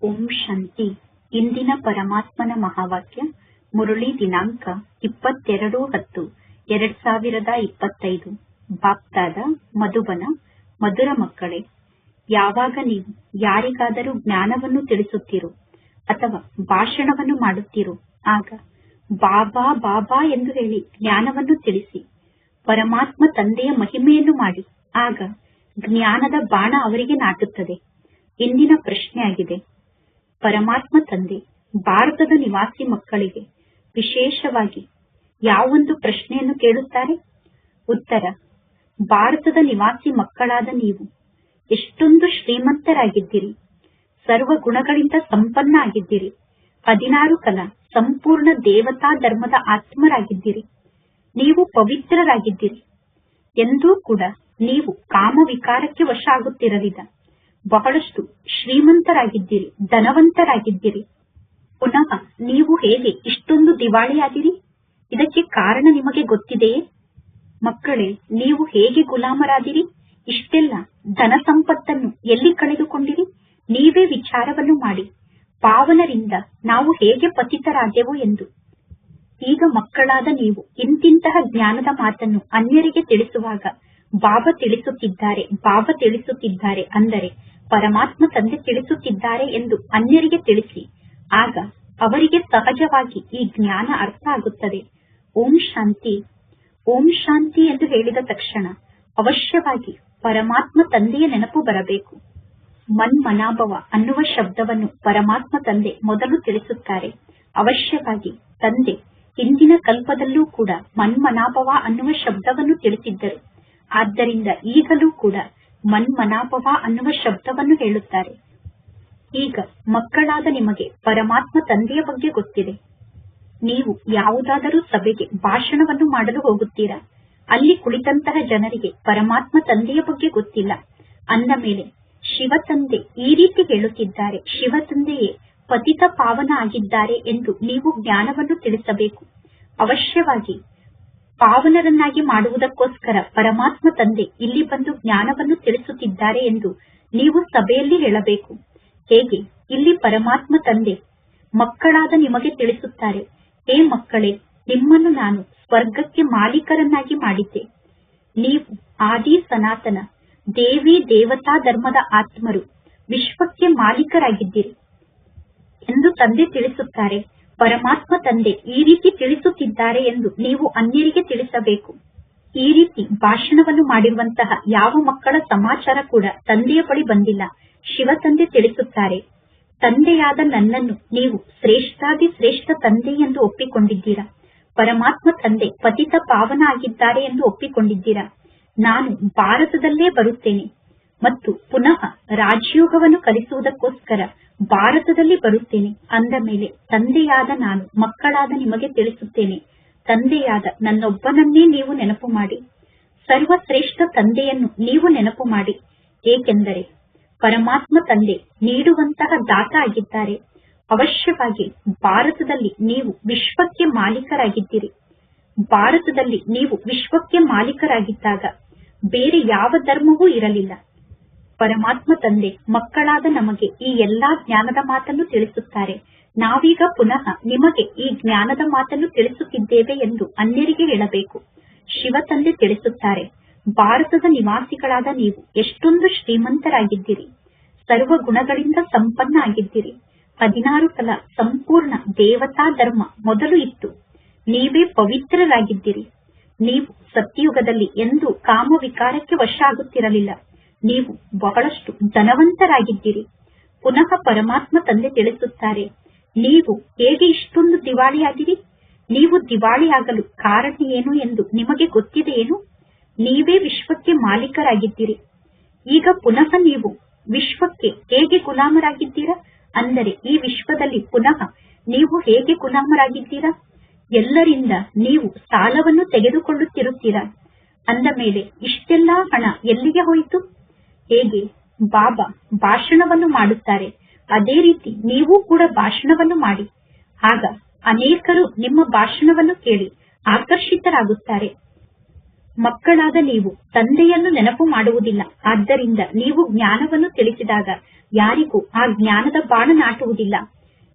ಓಂ ಶಾಂತಿ. ಇಂದಿನ ಪರಮಾತ್ಮನ ಮಹಾವಾಕ್ಯ ಮುರಳಿ ದಿನಾಂಕ 22/10/2025. ಬಾಪ್ತಾದ ಮಧುಬನ. ಮಧುರ ಮಕ್ಕಳೇ, ಯಾವಾಗ ನೀವು ಯಾರಿಗಾದರೂ ಜ್ಞಾನವನ್ನು ತಿಳಿಸುತ್ತೀರೋ ಅಥವಾ ಭಾಷಣವನ್ನು ಮಾಡುತ್ತೀರೋ ಆಗ ಬಾಬಾ ಬಾಬಾ ಎಂದು ಹೇಳಿ ಜ್ಞಾನವನ್ನು ತಿಳಿಸಿ. ಪರಮಾತ್ಮ ತಂದೆಯ ಮಹಿಮೆಯನ್ನು ಮಾಡಿ, ಆಗ ಜ್ಞಾನದ ಬಾಣ ಅವರಿಗೆ ನಾಟುತ್ತದೆ. ಇಂದಿನ ಪ್ರಶ್ನೆಯಾಗಿದೆ, ಪರಮಾತ್ಮ ತಂದೆ ಭಾರತದ ನಿವಾಸಿ ಮಕ್ಕಳಿಗೆ ವಿಶೇಷವಾಗಿ ಯಾವೊಂದು ಪ್ರಶ್ನೆಯನ್ನು ಕೇಳುತ್ತಾರೆ? ಉತ್ತರ: ಭಾರತದ ನಿವಾಸಿ ಮಕ್ಕಳಾದ ನೀವು ಎಷ್ಟೊಂದು ಶ್ರೀಮಂತರಾಗಿದ್ದೀರಿ, ಸರ್ವ ಗುಣಗಳಿಂದ ಸಂಪನ್ನ ಆಗಿದ್ದೀರಿ, 16 ಕಲಾ ಸಂಪೂರ್ಣ ದೇವತಾ ಧರ್ಮದ ಆತ್ಮರಾಗಿದ್ದೀರಿ, ನೀವು ಪವಿತ್ರರಾಗಿದ್ದೀರಿ. ಎಂದೂ ಕೂಡ ನೀವು ಕಾಮ ವಿಕಾರಕ್ಕೆ ವಶ ಆಗುತ್ತಿರಲಿಲ್ಲ. ಬಹಳಷ್ಟು ಶ್ರೀಮಂತರಾಗಿದ್ದೀರಿ, ಧನವಂತರಾಗಿದ್ದೀರಿ. ಪುನಃ ನೀವು ಹೇಗೆ ಇಷ್ಟೊಂದು ದಿವಾಳಿಯಾದಿರಿ? ಇದಕ್ಕೆ ಕಾರಣ ನಿಮಗೆ ಗೊತ್ತಿದೆಯೇ? ಮಕ್ಕಳೇ, ನೀವು ಹೇಗೆ ಗುಲಾಮರಾದಿರಿ? ಇಷ್ಟೆಲ್ಲ ಧನ ಸಂಪತ್ತನ್ನು ಎಲ್ಲಿ ಕಳೆದುಕೊಂಡಿರಿ? ನೀವೇ ವಿಚಾರವನ್ನು ಮಾಡಿ. ಪಾವನರಿಂದ ನಾವು ಹೇಗೆ ಪತಿತರಾದೆವು ಎಂದು. ಈಗ ಮಕ್ಕಳಾದ ನೀವು ಇಂತಿಂತಹ ಜ್ಞಾನದ ಮಾತನ್ನು ಅನ್ಯರಿಗೆ ತಿಳಿಸುವಾಗ ಬಾಬಾ ತಿಳಿಸುತ್ತಿದ್ದಾರೆ, ಬಾಬಾ ತಿಳಿಸುತ್ತಿದ್ದಾರೆ ಅಂದರೆ ಪರಮಾತ್ಮ ತಂದೆ ತಿಳಿಸುತ್ತಿದ್ದಾರೆ ಎಂದು ಅನ್ಯರಿಗೆ ತಿಳಿಸಿ. ಆಗ ಅವರಿಗೆ ಸಹಜವಾಗಿ ಈ ಜ್ಞಾನ ಅರ್ಥ ಆಗುತ್ತದೆ. ಓಂ ಶಾಂತಿ. ಓಂ ಶಾಂತಿ ಎಂದು ಹೇಳಿದ ತಕ್ಷಣ ಅವಶ್ಯವಾಗಿ ಪರಮಾತ್ಮ ತಂದೆಯ ನೆನಪು ಬರಬೇಕು. ಮನ್ಮನಾಭವ ಅನ್ನುವ ಶಬ್ದವನ್ನು ಪರಮಾತ್ಮ ತಂದೆ ಮೊದಲು ತಿಳಿಸುತ್ತಾರೆ. ಅವಶ್ಯವಾಗಿ ತಂದೆ ಹಿಂದಿನ ಕಲ್ಪದಲ್ಲೂ ಕೂಡ ಮನ್ಮನಾಭವ ಅನ್ನುವ ಶಬ್ದವನ್ನು ತಿಳಿಸಿದ್ದರು. ಆದ್ದರಿಂದ ಈಗಲೂ ಕೂಡ ಮನ್ಮನಾಭವ ಅನ್ನುವ ಶಬ್ದವನ್ನು ಹೇಳುತ್ತಾರೆ. ಈಗ ಮಕ್ಕಳಾದ ನಿಮಗೆ ಪರಮಾತ್ಮ ತಂದೆಯ ಬಗ್ಗೆ ಗೊತ್ತಿದೆ. ನೀವು ಯಾವುದಾದರೂ ಸಭೆಗೆ ಭಾಷಣವನ್ನು ಮಾಡಲು ಹೋಗುತ್ತೀರಾ, ಅಲ್ಲಿ ಕುಳಿತಂತಹ ಜನರಿಗೆ ಪರಮಾತ್ಮ ತಂದೆಯ ಬಗ್ಗೆ ಗೊತ್ತಿಲ್ಲ. ಅಂದ ಮೇಲೆ ಶಿವ ತಂದೆ ಈ ರೀತಿ ಹೇಳುತ್ತಿದ್ದಾರೆ, ಶಿವ ತಂದೆಯೇ ಪತಿತ ಪಾವನ ಆಗಿದ್ದಾರೆ ಎಂದು ನೀವು ಜ್ಞಾನವನ್ನು ತಿಳಿಸಬೇಕು. ಅವಶ್ಯವಾಗಿ ಪಾವನರನ್ನಾಗಿ ಮಾಡುವುದಕ್ಕೋಸ್ಕರ ಪರಮಾತ್ಮ ತಂದೆ ಇಲ್ಲಿ ಬಂದು ಜ್ಞಾನವನ್ನು ತಿಳಿಸುತ್ತಿದ್ದಾರೆ ಎಂದು ನೀವು ಸಭೆಯಲ್ಲಿ ಹೇಳಬೇಕು. ಹೇಗೆ ಇಲ್ಲಿ ಪರಮಾತ್ಮ ತಂದೆ ಮಕ್ಕಳಾದ ನಿಮಗೆ ತಿಳಿಸುತ್ತಾರೆ, ಹೇ ಮಕ್ಕಳೇ, ನಿಮ್ಮನ್ನು ನಾನು ಸ್ವರ್ಗಕ್ಕೆ ಮಾಲೀಕರನ್ನಾಗಿ ಮಾಡಿದ್ದೆ. ನೀವು ಆದಿ ಸನಾತನ ದೇವಿ ದೇವತಾ ಧರ್ಮದ ಆತ್ಮರು, ವಿಶ್ವಕ್ಕೆ ಮಾಲೀಕರಾಗಿದ್ದೀರಿ ಎಂದು ತಂದೆ ತಿಳಿಸುತ್ತಾರೆ. ಪರಮಾತ್ಮ ತಂದೆ ಈ ರೀತಿ ತಿಳಿಸುತ್ತಿದ್ದಾರೆ ಎಂದು ನೀವು ಅನ್ಯರಿಗೆ ತಿಳಿಸಬೇಕು. ಈ ರೀತಿ ಭಾಷಣವನ್ನು ಮಾಡಿರುವಂತಹ ಯಾವ ಮಕ್ಕಳ ಸಮಾಚಾರ ಕೂಡ ತಂದೆಯ ಬಳಿ ಬಂದಿಲ್ಲ. ಶಿವ ತಂದೆ ತಿಳಿಸುತ್ತಾರೆ, ತಂದೆಯಾದ ನನ್ನನ್ನು ನೀವು ಶ್ರೇಷ್ಠಾದಿ ಶ್ರೇಷ್ಠ ತಂದೆ ಎಂದು ಒಪ್ಪಿಕೊಂಡಿದ್ದೀರಾ. ಪರಮಾತ್ಮ ತಂದೆ ಪತಿತ ಪಾವನ ಆಗಿದ್ದಾರೆ ಎಂದು ಒಪ್ಪಿಕೊಂಡಿದ್ದೀರಾ. ನಾನು ಭಾರತದಲ್ಲೇ ಬರುತ್ತೇನೆ ಮತ್ತು ಪುನಃ ರಾಜಯೋಗವನ್ನು ಕಲಿಸುವುದಕ್ಕೋಸ್ಕರ ಭಾರತದಲ್ಲಿ ಬರುತ್ತೇನೆ. ಅಂದ ಮೇಲೆ ತಂದೆಯಾದ ನಾನು ಮಕ್ಕಳಾದ ನಿಮಗೆ ತಿಳಿಸುತ್ತೇನೆ, ತಂದೆಯಾದ ನನ್ನೊಬ್ಬನನ್ನೇ ನೀವು ನೆನಪು ಮಾಡಿ, ಸರ್ವಶ್ರೇಷ್ಠ ತಂದೆಯನ್ನು ನೀವು ನೆನಪು ಮಾಡಿ. ಏಕೆಂದರೆ ಪರಮಾತ್ಮ ತಂದೆ ನೀಡುವಂತಹ ದಾತ ಆಗಿದ್ದಾರೆ. ಅವಶ್ಯವಾಗಿ ಭಾರತದಲ್ಲಿ ನೀವು ವಿಶ್ವಕ್ಕೆ ಮಾಲೀಕರಾಗಿದ್ದೀರಿ. ಭಾರತದಲ್ಲಿ ನೀವು ವಿಶ್ವಕ್ಕೆ ಮಾಲೀಕರಾಗಿದ್ದಾಗ ಬೇರೆ ಯಾವ ಧರ್ಮವೂ ಇರಲಿಲ್ಲ. ಪರಮಾತ್ಮ ತಂದೆ ಮಕ್ಕಳಾದ ನಮಗೆ ಈ ಎಲ್ಲಾ ಜ್ಞಾನದ ಮಾತನ್ನು ತಿಳಿಸುತ್ತಾರೆ. ನಾವೀಗ ಪುನಃ ನಿಮಗೆ ಈ ಜ್ಞಾನದ ಮಾತನ್ನು ತಿಳಿಸುತ್ತಿದ್ದೇವೆ ಎಂದು ಅನ್ಯರಿಗೆ ಹೇಳಬೇಕು. ಶಿವ ತಂದೆ ತಿಳಿಸುತ್ತಾರೆ, ಭಾರತದ ನಿವಾಸಿಗಳಾದ ನೀವು ಎಷ್ಟೊಂದು ಶ್ರೀಮಂತರಾಗಿದ್ದೀರಿ, ಸರ್ವ ಗುಣಗಳಿಂದ ಸಂಪನ್ನ ಆಗಿದ್ದೀರಿ. 16 ಕಲಾ ಸಂಪೂರ್ಣ ದೇವತಾ ಧರ್ಮ ಮೊದಲು ಇತ್ತು. ನೀವೇ ಪವಿತ್ರರಾಗಿದ್ದೀರಿ. ನೀವು ಸತ್ಯಯುಗದಲ್ಲಿ ಎಂದೂ ಕಾಮ ವಿಕಾರಕ್ಕೆ ವಶ ಆಗುತ್ತಿರಲಿಲ್ಲ. ನೀವು ಬಹಳಷ್ಟು ಧನವಂತರಾಗಿದ್ದೀರಿ. ಪುನಃ ಪರಮಾತ್ಮ ತಂದೆ ತಿಳಿಸುತ್ತಾರೆ, ನೀವು ಹೇಗೆ ಇಷ್ಟೊಂದು ದಿವಾಳಿಯಾದಿರಿ? ನೀವು ದಿವಾಳಿಯಾಗಲು ಕಾರಣ ಏನು ಎಂದು ನಿಮಗೆ ಗೊತ್ತಿದೆಯೇನು? ನೀವೇ ವಿಶ್ವಕ್ಕೆ ಮಾಲೀಕರಾಗಿದ್ದೀರಿ. ಈಗ ಪುನಃ ನೀವು ವಿಶ್ವಕ್ಕೆ ಹೇಗೆ ಗುಲಾಮರಾಗಿದ್ದೀರಾ? ಅಂದರೆ ಈ ವಿಶ್ವದಲ್ಲಿ ಪುನಃ ನೀವು ಹೇಗೆ ಗುಲಾಮರಾಗಿದ್ದೀರಾ? ಎಲ್ಲರಿಂದ ನೀವು ಸಾಲವನ್ನು ತೆಗೆದುಕೊಳ್ಳುತ್ತಿರುತ್ತೀರಾ. ಅಂದ ಮೇಲೆ ಇಷ್ಟೆಲ್ಲಾ ಹಣ ಎಲ್ಲಿಗೆ ಹೋಯಿತು? ಹೇಗೆ ಬಾಬಾ ಭಾಷಣವನ್ನು ಮಾಡುತ್ತಾರೆ, ಅದೇ ರೀತಿ ನೀವು ಕೂಡ ಭಾಷಣವನ್ನು ಮಾಡಿ. ಆಗ ಅನೇಕರು ನಿಮ್ಮ ಭಾಷಣವನ್ನು ಕೇಳಿ ಆಕರ್ಷಿತರಾಗುತ್ತಾರೆ. ಮಕ್ಕಳಾದ ನೀವು ತಂದೆಯನ್ನು ನೆನಪು ಮಾಡುವುದಿಲ್ಲ. ಆದ್ದರಿಂದ ನೀವು ಜ್ಞಾನವನ್ನು ತಿಳಿಸಿದಾಗ ಯಾರಿಗೂ ಆ ಜ್ಞಾನದ ಬಾಣ ನಾಟುವುದಿಲ್ಲ.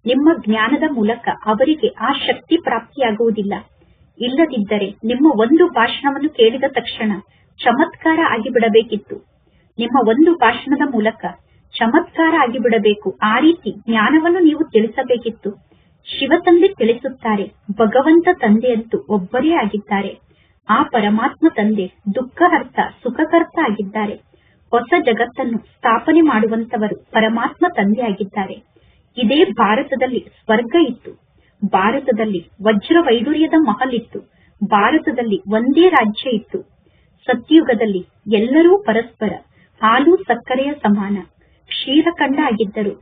ನಿಮ್ಮ ಜ್ಞಾನದ ಮೂಲಕ ಅವರಿಗೆ ಆ ಶಕ್ತಿ ಪ್ರಾಪ್ತಿಯಾಗುವುದಿಲ್ಲ. ಇಲ್ಲದಿದ್ದರೆ ನಿಮ್ಮ ಒಂದು ಭಾಷಣವನ್ನು ಕೇಳಿದ ತಕ್ಷಣ ಚಮತ್ಕಾರ ಆಗಿಬಿಡಬೇಕಿತ್ತು. ನಿಮ್ಮ ಒಂದು ಭಾಷಣದ ಮೂಲಕ ಚಮತ್ಕಾರ ಆಗಿಬಿಡಬೇಕು. ಆ ರೀತಿ ಜ್ಞಾನವನ್ನು ನೀವು ತಿಳಿಸಬೇಕಿತ್ತು. ಶಿವತಂದೆ ತಿಳಿಸುತ್ತಾರೆ, ಭಗವಂತ ತಂದೆಯಂತೂ ಒಬ್ಬರೇ ಆಗಿದ್ದಾರೆ. ಆ ಪರಮಾತ್ಮ ತಂದೆ ದುಃಖಹರ್ತ ಸುಖಕರ್ತ ಆಗಿದ್ದಾರೆ. ಹೊಸ ಜಗತ್ತನ್ನು ಸ್ಥಾಪನೆ ಮಾಡುವಂತವರು ಪರಮಾತ್ಮ ತಂದೆ ಆಗಿದ್ದಾರೆ. ಇದೇ ಭಾರತದಲ್ಲಿ ಸ್ವರ್ಗ ಇತ್ತು. ಭಾರತದಲ್ಲಿ ವಜ್ರ ವೈಡೂರ್ಯದ ಮಹಲ್ ಇತ್ತು. ಭಾರತದಲ್ಲಿ ಒಂದೇ ರಾಜ್ಯ ಇತ್ತು. ಸತ್ಯುಗದಲ್ಲಿ ಎಲ್ಲರೂ ಪರಸ್ಪರ ಹಾಲು ಸಕ್ಕರೆಯ ಸಮಾನ ಕ್ಷೀರಖಂಡ ಆಗಿದ್ದರು.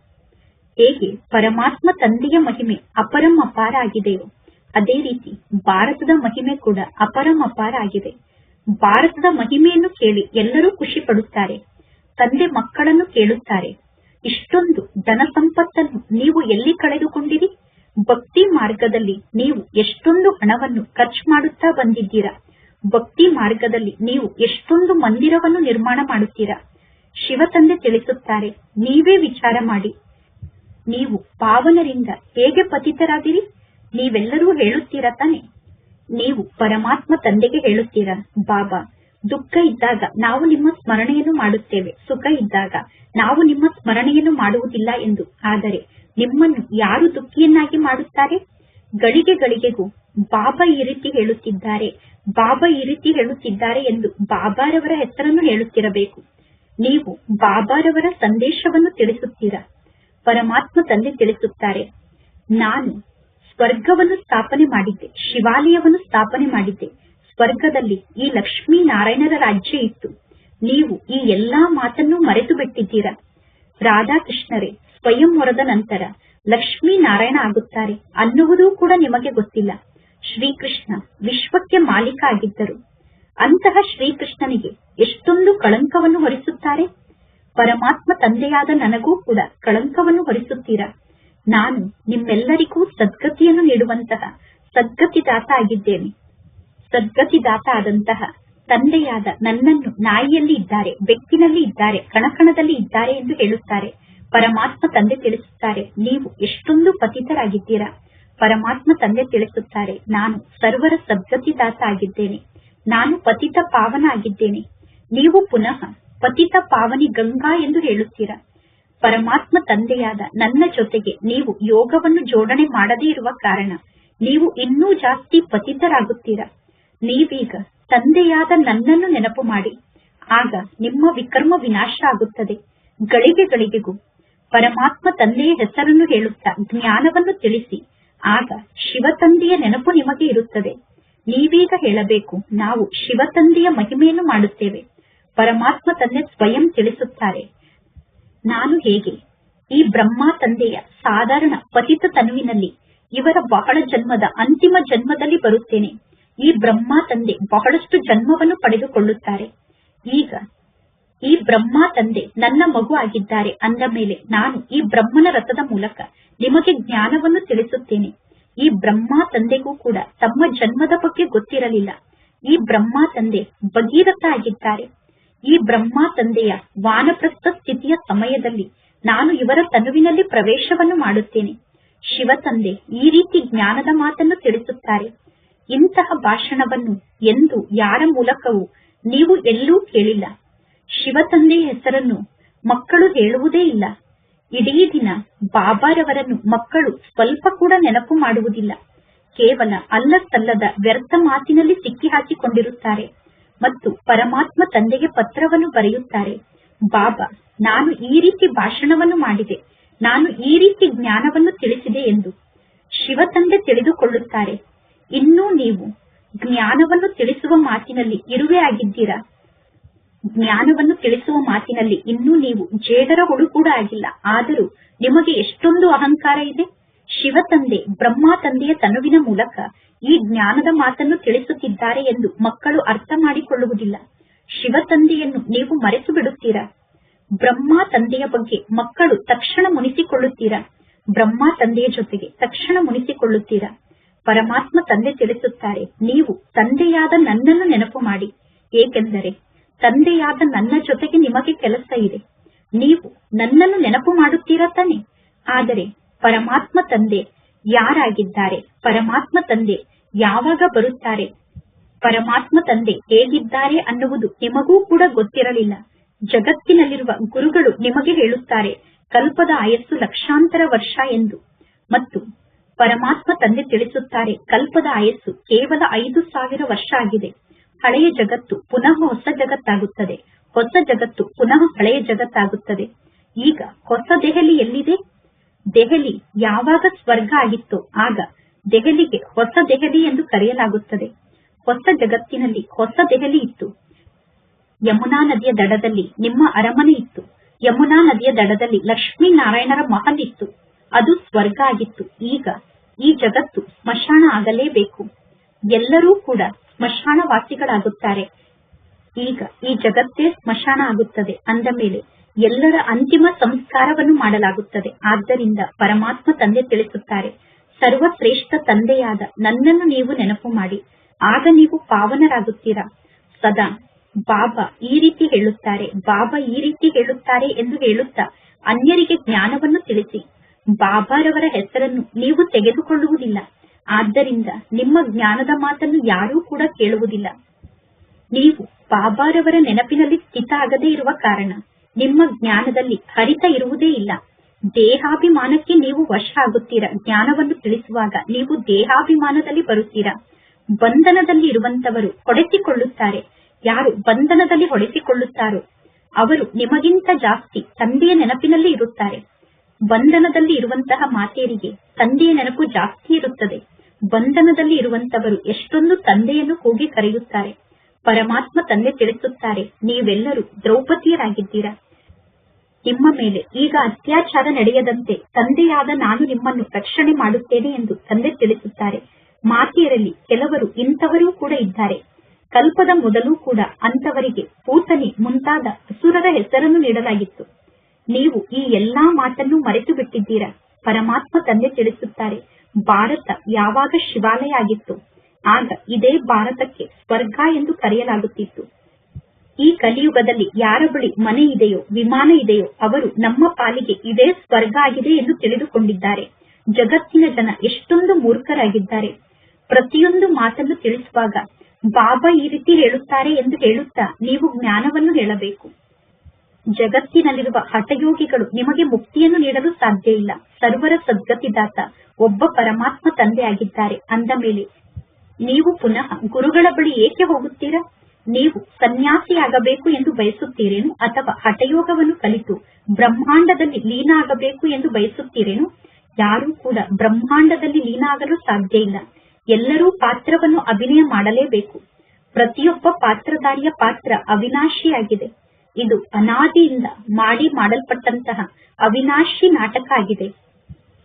ಹೇಗೆ ಪರಮಾತ್ಮ ತಂದೆಯ ಮಹಿಮೆ ಅಪರಂ ಅಪಾರ ಆಗಿದೆಯೋ ಅದೇ ರೀತಿ ಭಾರತದ ಮಹಿಮೆ ಕೂಡ ಅಪರಂ ಅಪಾರ ಆಗಿದೆ. ಭಾರತದ ಮಹಿಮೆಯನ್ನು ಕೇಳಿ ಎಲ್ಲರೂ ಖುಷಿ ಪಡುತ್ತಾರೆ. ತಂದೆ ಮಕ್ಕಳನ್ನು ಕೇಳುತ್ತಾರೆ, ಇಷ್ಟೊಂದು ಧನ ಸಂಪತ್ತನ್ನು ನೀವು ಎಲ್ಲಿ ಕಳೆದುಕೊಂಡಿರಿ? ಭಕ್ತಿ ಮಾರ್ಗದಲ್ಲಿ ನೀವು ಎಷ್ಟೊಂದು ಹಣವನ್ನು ಖರ್ಚು ಮಾಡುತ್ತಾ ಬಂದಿದ್ದೀರಾ? ಭಕ್ತಿ ಮಾರ್ಗದಲ್ಲಿ ನೀವು ಎಷ್ಟೊಂದು ಮಂದಿರವನ್ನು ನಿರ್ಮಾಣ ಮಾಡುತ್ತೀರಾ? ಶಿವತಂದೆ ತಿಳಿಸುತ್ತಾರೆ, ನೀವೇ ವಿಚಾರ ಮಾಡಿ, ನೀವು ಪಾವನರಿಂದ ಹೇಗೆ ಪತಿತರಾದಿರಿ? ನೀವೆಲ್ಲರೂ ಹೇಳುತ್ತೀರಾ ತಾನೆ? ನೀವು ಪರಮಾತ್ಮ ತಂದೆಗೆ ಹೇಳುತ್ತೀರಾ, ಬಾಬಾ, ದುಃಖ ಇದ್ದಾಗ ನಾವು ನಿಮ್ಮ ಸ್ಮರಣೆಯನ್ನು ಮಾಡುತ್ತೇವೆ, ಸುಖ ಇದ್ದಾಗ ನಾವು ನಿಮ್ಮ ಸ್ಮರಣೆಯನ್ನು ಮಾಡುವುದಿಲ್ಲ ಎಂದು. ಆದರೆ ನಿಮ್ಮನ್ನು ಯಾರು ದುಃಖಿಯನ್ನಾಗಿ ಮಾಡುತ್ತಾರೆ? ಗಳಿಗೆ ಗಳಿಗೆಗೂ ಬಾಬಾ ಈ ರೀತಿ ಹೇಳುತ್ತಿದ್ದಾರೆ, ಬಾಬಾ ಈ ರೀತಿ ಹೇಳುತ್ತಿದ್ದಾರೆ ಎಂದು ಬಾಬಾರವರ ಹೆಸರನ್ನು ಹೇಳುತ್ತಿರಬೇಕು. ನೀವು ಬಾಬಾರವರ ಸಂದೇಶವನ್ನು ತಿಳಿಸುತ್ತೀರಾ. ಪರಮಾತ್ಮ ತಂದೆ ತಿಳಿಸುತ್ತಾರೆ, ನಾನು ಸ್ವರ್ಗವನ್ನು ಸ್ಥಾಪನೆ ಮಾಡಿದ್ದೆ, ಶಿವಾಲಯವನ್ನು ಸ್ಥಾಪನೆ ಮಾಡಿದ್ದೆ. ಸ್ವರ್ಗದಲ್ಲಿ ಈ ಲಕ್ಷ್ಮೀ ನಾರಾಯಣರ ರಾಜ್ಯ ಇತ್ತು. ನೀವು ಈ ಎಲ್ಲಾ ಮಾತನ್ನು ಮರೆತು ಬಿಟ್ಟಿದ್ದೀರಾ. ರಾಧಾಕೃಷ್ಣರೇ ಸ್ವಯಂ ಹೊರದ ನಂತರ ಲಕ್ಷ್ಮೀ ನಾರಾಯಣ ಆಗುತ್ತಾರೆ ಅನ್ನುವುದೂ ಕೂಡ ನಿಮಗೆ ಗೊತ್ತಿಲ್ಲ. ಶ್ರೀಕೃಷ್ಣ ವಿಶ್ವಕ್ಕೆ ಮಾಲೀಕ ಆಗಿದ್ದರು. ಅಂತಹ ಶ್ರೀಕೃಷ್ಣನಿಗೆ ಎಷ್ಟೊಂದು ಕಳಂಕವನ್ನು ಹೊರಿಸುತ್ತಾರೆ. ಪರಮಾತ್ಮ ತಂದೆಯಾದ ನನಗೂ ಕೂಡ ಕಳಂಕವನ್ನು ಹೊರಿಸುತ್ತೀರಾ. ನಾನು ನಿಮ್ಮೆಲ್ಲರಿಗೂ ಸದ್ಗತಿಯನ್ನು ನೀಡುವಂತಹ ಸದ್ಗತಿದಾತ ಆಗಿದ್ದೇನೆ. ಸದ್ಗತಿದಾತ ಆದಂತಹ ತಂದೆಯಾದ ನನ್ನನ್ನು ನಾಯಿಯಲ್ಲಿ ಇದ್ದಾರೆ, ಬೆಕ್ಕಿನಲ್ಲಿ ಇದ್ದಾರೆ, ಕಣಕಣದಲ್ಲಿ ಇದ್ದಾರೆ ಎಂದು ಹೇಳುತ್ತಾರೆ. ಪರಮಾತ್ಮ ತಂದೆ ತಿಳಿಸುತ್ತಾರೆ, ನೀವು ಎಷ್ಟೊಂದು ಪತಿತರಾಗಿದ್ದೀರಾ. ಪರಮಾತ್ಮ ತಂದೆ ತಿಳಿಸುತ್ತಾರೆ, ನಾನು ಸರ್ವರ ಸದ್ಗತಿದಾತ ಆಗಿದ್ದೇನೆ. ನಾನು ಪತಿತ ಪಾವನ ಆಗಿದ್ದೇನೆ. ನೀವು ಪುನಃ ಪತಿತ ಪಾವನಿ ಗಂಗಾ ಎಂದು ಹೇಳುತ್ತೀರಾ. ಪರಮಾತ್ಮ ತಂದೆಯಾದ ನನ್ನ ಜೊತೆಗೆ ನೀವು ಯೋಗವನ್ನು ಜೋಡಣೆ ಮಾಡದೇ ಇರುವ ಕಾರಣ ನೀವು ಇನ್ನೂ ಜಾಸ್ತಿ ಪತಿತರಾಗುತ್ತೀರಾ. ನೀವೀಗ ತಂದೆಯಾದ ನನ್ನನ್ನು ನೆನಪು ಮಾಡಿ, ಆಗ ನಿಮ್ಮ ವಿಕರ್ಮ ವಿನಾಶ ಆಗುತ್ತದೆ. ಗಳಿಗೆ ಗಳಿಗೆಗೂ ಪರಮಾತ್ಮ ತಂದೆಯ ಹೆಸರನ್ನು ಹೇಳುತ್ತಾ ಜ್ಞಾನವನ್ನು ತಿಳಿಸಿ, ಆಗ ಶಿವತಂದೆಯ ನೆನಪು ನಿಮಗೆ ಇರುತ್ತದೆ. ನೀವೀಗ ಹೇಳಬೇಕು, ನಾವು ಶಿವತಂದೆಯ ಮಹಿಮೆಯನ್ನು ಮಾಡುತ್ತೇವೆ. ಪರಮಾತ್ಮ ತಂದೆ ಸ್ವಯಂ ತಿಳಿಸುತ್ತಾರೆ, ನಾನು ಹೇಗೆ ಈ ಬ್ರಹ್ಮ ತಂದೆಯ ಸಾಧಾರಣ ಪತಿತ ತನುವಿನಲ್ಲಿ ಇವರ ಬಹಳ ಜನ್ಮದ ಅಂತಿಮ ಜನ್ಮದಲ್ಲಿ ಬರುತ್ತೇನೆ. ಈ ಬ್ರಹ್ಮ ತಂದೆ ಬಹಳಷ್ಟು ಜನ್ಮವನ್ನು ಪಡೆದುಕೊಳ್ಳುತ್ತಾರೆ. ಈಗ ಈ ಬ್ರಹ್ಮ ತಂದೆ ನನ್ನ ಮಗು ಆಗಿದ್ದಾರೆ ಅಂದ ಮೇಲೆ ನಾನು ಈ ಬ್ರಹ್ಮನ ರಥದ ಮೂಲಕ ನಿಮಗೆ ಜ್ಞಾನವನ್ನು ತಿಳಿಸುತ್ತೇನೆ. ಈ ಬ್ರಹ್ಮ ತಂದೆಗೂ ಕೂಡ ತಮ್ಮ ಜನ್ಮದ ಬಗ್ಗೆ ಗೊತ್ತಿರಲಿಲ್ಲ. ಈ ಬ್ರಹ್ಮ ತಂದೆ ಭಗೀರಥ ಆಗಿದ್ದಾರೆ. ಈ ಬ್ರಹ್ಮ ತಂದೆಯ ವಾನಪ್ರಸ್ಥ ಸ್ಥಿತಿಯ ಸಮಯದಲ್ಲಿ ನಾನು ಇವರ ತನುವಿನಲ್ಲಿ ಪ್ರವೇಶವನ್ನು ಮಾಡುತ್ತೇನೆ. ಶಿವತಂದೆ ಈ ರೀತಿ ಜ್ಞಾನದ ಮಾತನ್ನು ತಿಳಿಸುತ್ತಾರೆ. ಇಂತಹ ಭಾಷಣವನ್ನು ಎಂದು ಯಾರ ಮೂಲಕವೂ ನೀವು ಎಲ್ಲೂ ಕೇಳಿಲ್ಲ. ಶಿವತಂದೆಯ ಹೆಸರನ್ನು ಮಕ್ಕಳು ಹೇಳುವುದೇ ಇಲ್ಲ. ಇಡೀ ದಿನ ಬಾಬಾರವರನ್ನು ಮಕ್ಕಳು ಸ್ವಲ್ಪ ಕೂಡ ನೆನಪು ಮಾಡುವುದಿಲ್ಲ. ಕೇವಲ ಅಲ್ಲಸಲ್ಲದ ವ್ಯರ್ಥ ಮಾತಿನಲ್ಲಿ ಸಿಕ್ಕಿ ಹಾಕಿಕೊಂಡಿರುತ್ತಾರೆ ಮತ್ತು ಪರಮಾತ್ಮ ತಂದೆಗೆ ಪತ್ರವನ್ನು ಬರೆಯುತ್ತಾರೆ. ಬಾಬಾ, ನಾನು ಈ ರೀತಿ ಭಾಷಣವನ್ನು ಮಾಡಿದೆ, ನಾನು ಈ ರೀತಿ ಜ್ಞಾನವನ್ನು ತಿಳಿಸಿದೆ ಎಂದು. ಶಿವತಂದೆ ತಿಳಿದುಕೊಳ್ಳುತ್ತಾರೆ, ಇನ್ನೂ ನೀವು ಜ್ಞಾನವನ್ನು ತಿಳಿಸುವ ಮಾತಿನಲ್ಲಿ ಇರುವೆ ಆಗಿದ್ದೀರಾ. ಜ್ಞಾನವನ್ನು ತಿಳಿಸುವ ಮಾತಿನಲ್ಲಿ ಇನ್ನೂ ನೀವು ಜೇಡರ ಹುಳು ಕೂಡ ಆಗಿಲ್ಲ. ಆದರೂ ನಿಮಗೆ ಎಷ್ಟೊಂದು ಅಹಂಕಾರ ಇದೆ. ಶಿವತಂದೆ ಬ್ರಹ್ಮ ತಂದೆಯ ತನುವಿನ ಮೂಲಕ ಈ ಜ್ಞಾನದ ಮಾತನ್ನು ತಿಳಿಸುತ್ತಿದ್ದಾರೆ ಎಂದು ಮಕ್ಕಳು ಅರ್ಥ ಮಾಡಿಕೊಳ್ಳುವುದಿಲ್ಲ. ಶಿವತಂದೆಯನ್ನು ನೀವು ಮರೆತು ಬಿಡುತ್ತೀರಾ. ಬ್ರಹ್ಮ ತಂದೆಯ ಬಗ್ಗೆ ಮಕ್ಕಳು ತಕ್ಷಣ ಮುನಿಸಿಕೊಳ್ಳುತ್ತೀರಾ. ಬ್ರಹ್ಮ ತಂದೆಯ ಜೊತೆಗೆ ತಕ್ಷಣ ಮುನಿಸಿಕೊಳ್ಳುತ್ತೀರಾ. ಪರಮಾತ್ಮ ತಂದೆ ತಿಳಿಸುತ್ತಾರೆ, ನೀವು ತಂದೆಯಾದ ನನ್ನನ್ನು ನೆನಪು ಮಾಡಿ. ಏಕೆಂದರೆ ತಂದೆಯಾದ ನನ್ನ ಜೊತೆಗೆ ನಿಮಗೆ ಕೆಲಸ ಇದೆ. ನೀವು ನನ್ನನ್ನು ನೆನಪು ಮಾಡುತ್ತೀರಾ ತಾನೆ? ಆದರೆ ಪರಮಾತ್ಮ ತಂದೆ ಯಾರಾಗಿದ್ದಾರೆ, ಪರಮಾತ್ಮ ತಂದೆ ಯಾವಾಗ ಬರುತ್ತಾರೆ, ಪರಮಾತ್ಮ ತಂದೆ ಹೇಗಿದ್ದಾರೆ ಅನ್ನುವುದು ನಿಮಗೂ ಕೂಡ ಗೊತ್ತಿರಲಿಲ್ಲ. ಜಗತ್ತಿನಲ್ಲಿರುವ ಗುರುಗಳು ನಿಮಗೆ ಹೇಳುತ್ತಾರೆ ಕಲ್ಪದ ಆಯಸ್ಸು ಲಕ್ಷಾಂತರ ವರ್ಷ ಎಂದು, ಮತ್ತು ಪರಮಾತ್ಮ ತಂದೆ ತಿಳಿಸುತ್ತಾರೆ ಕಲ್ಪದ ಆಯಸ್ಸು ಕೇವಲ 5,000 ವರ್ಷ ಆಗಿದೆ. ಹಳೆಯ ಜಗತ್ತು ಪುನಃ ಹೊಸ ಜಗತ್ತಾಗುತ್ತದೆ, ಹೊಸ ಜಗತ್ತು ಪುನಃ ಹಳೆಯ ಜಗತ್ತಾಗುತ್ತದೆ. ಈಗ ಹೊಸ ದೆಹಲಿ ಎಲ್ಲಿದೆ? ದೆಹಲಿ ಯಾವಾಗ ಸ್ವರ್ಗ ಆಗಿತ್ತೋ ಆಗ ದೆಹಲಿಗೆ ಹೊಸ ದೆಹಲಿ ಎಂದು ಕರೆಯಲಾಗುತ್ತದೆ. ಹೊಸ ಜಗತ್ತಿನಲ್ಲಿ ಹೊಸ ದೆಹಲಿ ಇತ್ತು. ಯಮುನಾ ನದಿಯ ದಡದಲ್ಲಿ ನಿಮ್ಮ ಅರಮನೆ ಇತ್ತು. ಯಮುನಾ ನದಿಯ ದಡದಲ್ಲಿ ಲಕ್ಷ್ಮೀನಾರಾಯಣರ ಮಹಲ್ ಇತ್ತು. ಅದು ಸ್ವರ್ಗ ಆಗಿತ್ತು. ಈಗ ಈ ಜಗತ್ತು ಸ್ಮಶಾನ ಆಗಲೇಬೇಕು. ಎಲ್ಲರೂ ಕೂಡ ಸ್ಮಶಾನವಾಸಿಗಳಾಗುತ್ತಾರೆ. ಈಗ ಈ ಜಗತ್ತೇ ಸ್ಮಶಾನ ಆಗುತ್ತದೆ. ಅಂದ ಮೇಲೆ ಎಲ್ಲರ ಅಂತಿಮ ಸಂಸ್ಕಾರವನ್ನು ಮಾಡಲಾಗುತ್ತದೆ. ಆದ್ದರಿಂದ ಪರಮಾತ್ಮ ತಂದೆ ತಿಳಿಸುತ್ತಾರೆ, ಸರ್ವಶ್ರೇಷ್ಠ ತಂದೆಯಾದ ನನ್ನನ್ನು ನೀವು ನೆನಪು ಮಾಡಿ, ಆಗ ನೀವು ಪಾವನರಾಗುತ್ತೀರಾ. ಸದಾ ಬಾಬಾ ಈ ರೀತಿ ಹೇಳುತ್ತಾರೆ, ಬಾಬಾ ಈ ರೀತಿ ಹೇಳುತ್ತಾರೆ ಎಂದು ಹೇಳುತ್ತಾ ಅನ್ಯರಿಗೆ ಜ್ಞಾನವನ್ನು ತಿಳಿಸಿ. ಬಾಬಾರವರ ಹೆಸರನ್ನು ನೀವು ತೆಗೆದುಕೊಳ್ಳುವುದಿಲ್ಲ. ಆದ್ದರಿಂದ ನಿಮ್ಮ ಜ್ಞಾನದ ಮಾತನ್ನು ಯಾರೂ ಕೂಡ ಕೇಳುವುದಿಲ್ಲ. ನೀವು ಬಾಬಾರವರ ನೆನಪಿನಲ್ಲಿ ಸ್ಥಿತ ಆಗದೇ ಇರುವ ಕಾರಣ ನಿಮ್ಮ ಜ್ಞಾನದಲ್ಲಿ ಹರಿತ ಇರುವುದೇ ಇಲ್ಲ. ದೇಹಾಭಿಮಾನಕ್ಕೆ ನೀವು ವಶ ಆಗುತ್ತೀರಾ. ಜ್ಞಾನವನ್ನು ತಿಳಿಸುವಾಗ ನೀವು ದೇಹಾಭಿಮಾನದಲ್ಲಿ ಬರುತ್ತೀರಾ. ಬಂಧನದಲ್ಲಿ ಇರುವಂತವರು ಹೊಡೆಸಿಕೊಳ್ಳುತ್ತಾರೆ. ಯಾರು ಬಂಧನದಲ್ಲಿ ಹೊಡೆಸಿಕೊಳ್ಳುತ್ತಾರೋ ಅವರು ನಿಮಗಿಂತ ಜಾಸ್ತಿ ತಂದೆಯ ನೆನಪಿನಲ್ಲಿ ಇರುತ್ತಾರೆ. ಬಂಧನದಲ್ಲಿ ಇರುವಂತಹ ಮಾತೆಯರಿಗೆ ತಂದೆಯ ನೆನಪು ಜಾಸ್ತಿ ಇರುತ್ತದೆ. ಬಂಧನದಲ್ಲಿ ಇರುವಂತವರು ಎಷ್ಟೊಂದು ತಂದೆಯನ್ನು ಕೂಗಿ ಕರೆಯುತ್ತಾರೆ. ಪರಮಾತ್ಮ ತಂದೆ ತಿಳಿಸುತ್ತಾರೆ, ನೀವೆಲ್ಲರೂ ದ್ರೌಪದಿಯರಾಗಿದ್ದೀರಾ. ನಿಮ್ಮ ಮೇಲೆ ಈಗ ಅತ್ಯಾಚಾರ ನಡೆಯದಂತೆ ತಂದೆಯಾದ ನಾನು ನಿಮ್ಮನ್ನು ರಕ್ಷಣೆ ಮಾಡುತ್ತೇನೆ ಎಂದು ತಂದೆ ತಿಳಿಸುತ್ತಾರೆ. ಮಾತೆಯರಲ್ಲಿ ಕೆಲವರು ಇಂಥವರೂ ಕೂಡ ಇದ್ದಾರೆ. ಕಲ್ಪದ ಮೊದಲು ಕೂಡ ಅಂತವರಿಗೆ ಪೂತನಿ ಮುಂತಾದ ಅಸುರರ ಹೆಸರನ್ನು ನೀಡಲಾಗಿತ್ತು. ನೀವು ಈ ಎಲ್ಲಾ ಮಾತನ್ನು ಮರೆತು ಬಿಟ್ಟಿದ್ದೀರಾ. ಪರಮಾತ್ಮ ತಂದೆ ತಿಳಿಸುತ್ತಾರೆ, ಭಾರತ ಯಾವಾಗ ಶಿವಾಲಯ ಆಗಿತ್ತು ಆಗ ಇದೇ ಭಾರತಕ್ಕೆ ಸ್ವರ್ಗ ಎಂದು ಕರೆಯಲಾಗುತ್ತಿತ್ತು. ಈ ಕಲಿಯುಗದಲ್ಲಿ ಯಾರ ಬಳಿ ಮನೆ ಇದೆಯೋ, ವಿಮಾನ ಇದೆಯೋ ಅವರು ನಮ್ಮ ಪಾಲಿಗೆ ಇದೇ ಸ್ವರ್ಗ ಆಗಿದೆ ಎಂದು ತಿಳಿದುಕೊಂಡಿದ್ದಾರೆ. ಜಗತ್ತಿನ ಜನ ಎಷ್ಟೊಂದು ಮೂರ್ಖರಾಗಿದ್ದಾರೆ. ಪ್ರತಿಯೊಂದು ಮಾತನ್ನು ತಿಳಿಸುವಾಗ ಬಾಬಾ ಈ ರೀತಿ ಹೇಳುತ್ತಾರೆ ಎಂದು ಹೇಳುತ್ತಾ ನೀವು ಜ್ಞಾನವನ್ನು ಹೇಳಬೇಕು. ಜಗತ್ತಿನಲ್ಲಿರುವ ಹಠಯೋಗಿಗಳು ನಿಮಗೆ ಮುಕ್ತಿಯನ್ನು ನೀಡಲು ಸಾಧ್ಯ ಇಲ್ಲ. ಸರ್ವರ ಸದ್ಗತಿದಾತ ಒಬ್ಬ ಪರಮಾತ್ಮ ತಂದೆ ಆಗಿದ್ದಾರೆ. ಅಂದ ಮೇಲೆ ನೀವು ಪುನಃ ಗುರುಗಳ ಬಳಿ ಏಕೆ ಹೋಗುತ್ತೀರಾ? ನೀವು ಸನ್ಯಾಸಿಯಾಗಬೇಕು ಎಂದು ಬಯಸುತ್ತೀರೇನು, ಅಥವಾ ಹಠಯೋಗವನ್ನು ಕಲಿತು ಬ್ರಹ್ಮಾಂಡದಲ್ಲಿ ಲೀನ ಆಗಬೇಕು ಎಂದು ಬಯಸುತ್ತೀರೇನು? ಯಾರೂ ಕೂಡ ಬ್ರಹ್ಮಾಂಡದಲ್ಲಿ ಲೀನ ಆಗಲು ಸಾಧ್ಯ ಇಲ್ಲ. ಎಲ್ಲರೂ ಪಾತ್ರವನ್ನು ಅಭಿನಯ ಮಾಡಲೇಬೇಕು. ಪ್ರತಿಯೊಬ್ಬ ಪಾತ್ರಧಾರಿಯ ಪಾತ್ರ ಅವಿನಾಶಿಯಾಗಿದೆ. ಇದು ಅನಾದಿಯಿಂದ ಮಾಡಲ್ಪಟ್ಟಂತಹ ಅವಿನಾಶಿ ನಾಟಕ ಆಗಿದೆ.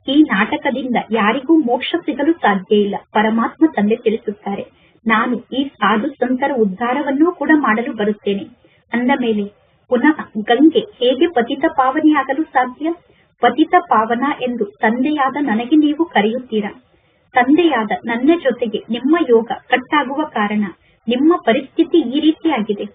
ಈ ನಾಟಕದಿಂದ ಯಾರಿಗೂ ಮೋಕ್ಷ ಸಿಗಲು ಸಾಧ್ಯ ಇಲ್ಲ. ಪರಮಾತ್ಮ ತಂದೆ ತಿಳಿಸುತ್ತಾರೆ, ನಾನು ಈ ಸಾಧು ಸಂತರ ಉದ್ಧಾರವನ್ನೂ ಕೂಡ ಮಾಡಲು ಬರುತ್ತೇನೆ. ಅಂದ ಮೇಲೆ ಪುನಃ ಗಂಗೆ ಹೇಗೆ ಪತಿತ ಪಾವನೆಯಾಗಲು ಸಾಧ್ಯ? ಪತಿತ ಪಾವನ ಎಂದು ತಂದೆಯಾದ ನನಗೆ ನೀವು ಕರೆಯುತ್ತೀರಾ. ತಂದೆಯಾದ ನನ್ನ ಜೊತೆಗೆ ನಿಮ್ಮ ಯೋಗ ಕಟ್ಟಾಗುವ ಕಾರಣ ನಿಮ್ಮ ಪರಿಸ್ಥಿತಿ ಈ ರೀತಿಯಾಗಿದೆ.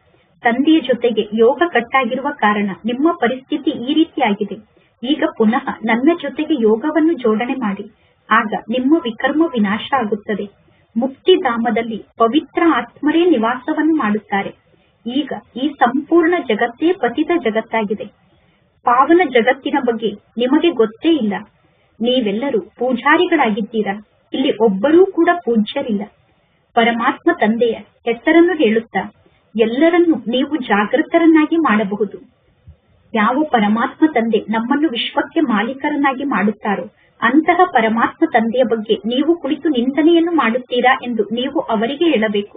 ತಂದೆಯ ಜೊತೆಗೆ ಯೋಗ ಕಟ್ಟಾಗಿರುವ ಕಾರಣ ನಿಮ್ಮ ಪರಿಸ್ಥಿತಿ ಈ ರೀತಿಯಾಗಿದೆ. ಈಗ ಪುನಃ ನನ್ನ ಜೊತೆಗೆ ಯೋಗವನ್ನು ಜೋಡಣೆ ಮಾಡಿ, ಆಗ ನಿಮ್ಮ ವಿಕರ್ಮ ವಿನಾಶ ಆಗುತ್ತದೆ. ಮುಕ್ತಿಧಾಮದಲ್ಲಿ ಪವಿತ್ರ ಆತ್ಮರೇ ನಿವಾಸವನ್ನು ಮಾಡುತ್ತಾರೆ. ಈಗ ಈ ಸಂಪೂರ್ಣ ಜಗತ್ತೇ ಪತಿತ ಜಗತ್ತಾಗಿದೆ. ಪಾವನ ಜಗತ್ತಿನ ಬಗ್ಗೆ ನಿಮಗೆ ಗೊತ್ತೇ ಇಲ್ಲ. ನೀವೆಲ್ಲರೂ ಪೂಜಾರಿಗಳಾಗಿದ್ದೀರಾ. ಇಲ್ಲಿ ಒಬ್ಬರೂ ಕೂಡ ಪೂಜ್ಯರಿಲ್ಲ. ಪರಮಾತ್ಮ ತಂದೆಯ ಹೆಸರನ್ನು ಹೇಳುತ್ತಾ ಎಲ್ಲರನ್ನೂ ನೀವು ಜಾಗೃತರನ್ನಾಗಿ ಮಾಡಬಹುದು. ಯಾವ ಪರಮಾತ್ಮ ತಂದೆ ನಮ್ಮನ್ನು ವಿಶ್ವಕ್ಕೆ ಮಾಲೀಕರನ್ನಾಗಿ ಮಾಡುತ್ತಾರೋ ಅಂತಹ ಪರಮಾತ್ಮ ತಂದೆಯ ಬಗ್ಗೆ ನೀವು ಕುಳಿತು ನಿಂದನೆಯನ್ನು ಮಾಡುತ್ತೀರಾ ಎಂದು ನೀವು ಅವರಿಗೆ ಹೇಳಬೇಕು.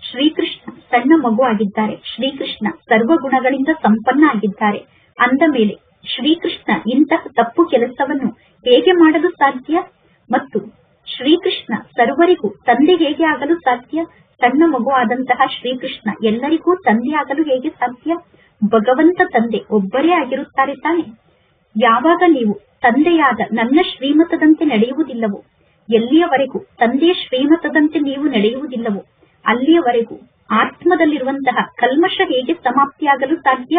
ಶ್ರೀಕೃಷ್ಣ ಸಣ್ಣ ಮಗು ಆಗಿದ್ದಾರೆ. ಶ್ರೀಕೃಷ್ಣ ಸರ್ವಗುಣಗಳಿಂದ ಸಂಪನ್ನ ಆಗಿದ್ದಾರೆ. ಅಂದ ಮೇಲೆ ಶ್ರೀಕೃಷ್ಣ ಇಂತಹ ತಪ್ಪು ಕೆಲಸವನ್ನು ಹೇಗೆ ಮಾಡಲು ಸಾಧ್ಯ? ಮತ್ತು ಶ್ರೀಕೃಷ್ಣ ಸರ್ವರಿಗೂ ತಂದೆ ಹೇಗೆ ಆಗಲು ಸಾಧ್ಯ? ಸಣ್ಣ ಮಗು ಆದಂತಹ ಶ್ರೀಕೃಷ್ಣ ಎಲ್ಲರಿಗೂ ತಂದೆ ಆಗಲು ಹೇಗೆ ಸಾಧ್ಯ? ಭಗವಂತ ತಂದೆ ಒಬ್ಬರೇ ಆಗಿರುತ್ತಾರೆ ತಾನೆ. ಯಾವಾಗ ನೀವು ತಂದೆಯಾದ ನನ್ನ ಶ್ರೀಮತದಂತೆ ನಡೆಯುವುದಿಲ್ಲವೋ, ಎಲ್ಲಿಯವರೆಗೂ ತಂದೆಯ ಶ್ರೀಮತದಂತೆ ನೀವು ನಡೆಯುವುದಿಲ್ಲವೋ ಅಲ್ಲಿಯವರೆಗೂ ಆತ್ಮದಲ್ಲಿರುವಂತಹ ಕಲ್ಮಶ ಹೇಗೆ ಸಮಾಪ್ತಿಯಾಗಲು ಸಾಧ್ಯ?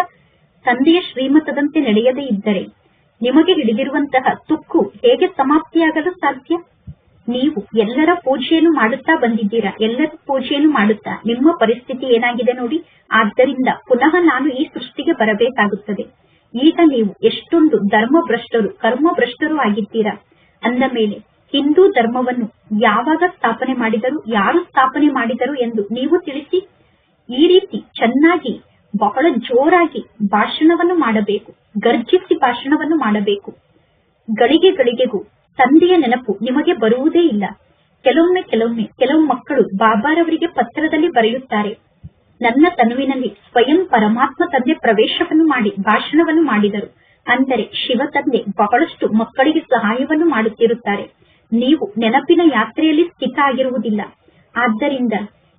ತಂದೆಯ ಶ್ರೀಮತದಂತೆ ನಡೆಯದೇ ಇದ್ದರೆ ನಿಮಗೆ ಹಿಡಿದಿರುವಂತಹ ತುಕ್ಕು ಹೇಗೆ ಸಮಾಪ್ತಿಯಾಗಲು ಸಾಧ್ಯ? ನೀವು ಎಲ್ಲರ ಪೂಜೆಯನ್ನು ಮಾಡುತ್ತಾ ಬಂದಿದ್ದೀರಾ, ಎಲ್ಲರ ಪೂಜೆಯನ್ನು ಮಾಡುತ್ತಾ ನಿಮ್ಮ ಪರಿಸ್ಥಿತಿ ಏನಾಗಿದೆ ನೋಡಿ. ಆದ್ದರಿಂದ ಪುನಃ ನಾನು ಈ ಸೃಷ್ಟಿಗೆ ಬರಬೇಕಾಗುತ್ತದೆ. ಈಗ ನೀವು ಎಷ್ಟೊಂದು ಧರ್ಮಭ್ರಷ್ಟರು, ಕರ್ಮಭ್ರಷ್ಟರು ಆಗಿದ್ದೀರಾ. ಅಂದ ಮೇಲೆ ಹಿಂದೂ ಧರ್ಮವನ್ನು ಯಾವಾಗ ಸ್ಥಾಪನೆ ಮಾಡಿದರು, ಯಾರು ಸ್ಥಾಪನೆ ಮಾಡಿದರು ಎಂದು ನೀವು ತಿಳಿಸಿ. ಈ ರೀತಿ ಚೆನ್ನಾಗಿ ಬಹಳ ಜೋರಾಗಿ ಭಾಷಣವನ್ನು ಮಾಡಬೇಕು, ಗರ್ಜಿಸಿ ಭಾಷಣವನ್ನು ಮಾಡಬೇಕು. ಗಳಿಗೆ ಗಳಿಗೆಗೂ ತಂದೆಯ ನೆನಪು ನಿಮಗೆ ಬರುವುದೇ ಇಲ್ಲ. ಕೆಲವೊಮ್ಮೆ ಕೆಲವು ಮಕ್ಕಳು ಬಾಬಾರವರಿಗೆ ಪತ್ರದಲ್ಲಿ ಬರೆಯುತ್ತಾರೆ, ನನ್ನ ತನುವಿನಲ್ಲಿ ಸ್ವಯಂ ಪರಮಾತ್ಮ ತಂದೆ ಪ್ರವೇಶವನ್ನು ಮಾಡಿ ಭಾಷಣವನ್ನು ಮಾಡಿದರು. ಅಂದರೆ ಶಿವ ತಂದೆ ಬಹಳಷ್ಟು ಮಕ್ಕಳಿಗೆ ಸಹಾಯವನ್ನು ಮಾಡುತ್ತಿರುತ್ತಾರೆ. ನೀವು ನೆನಪಿನ ಯಾತ್ರೆಯಲ್ಲಿ ಸ್ಥಿತ ಆಗಿರುವುದಿಲ್ಲ. ಆದ್ದರಿಂದ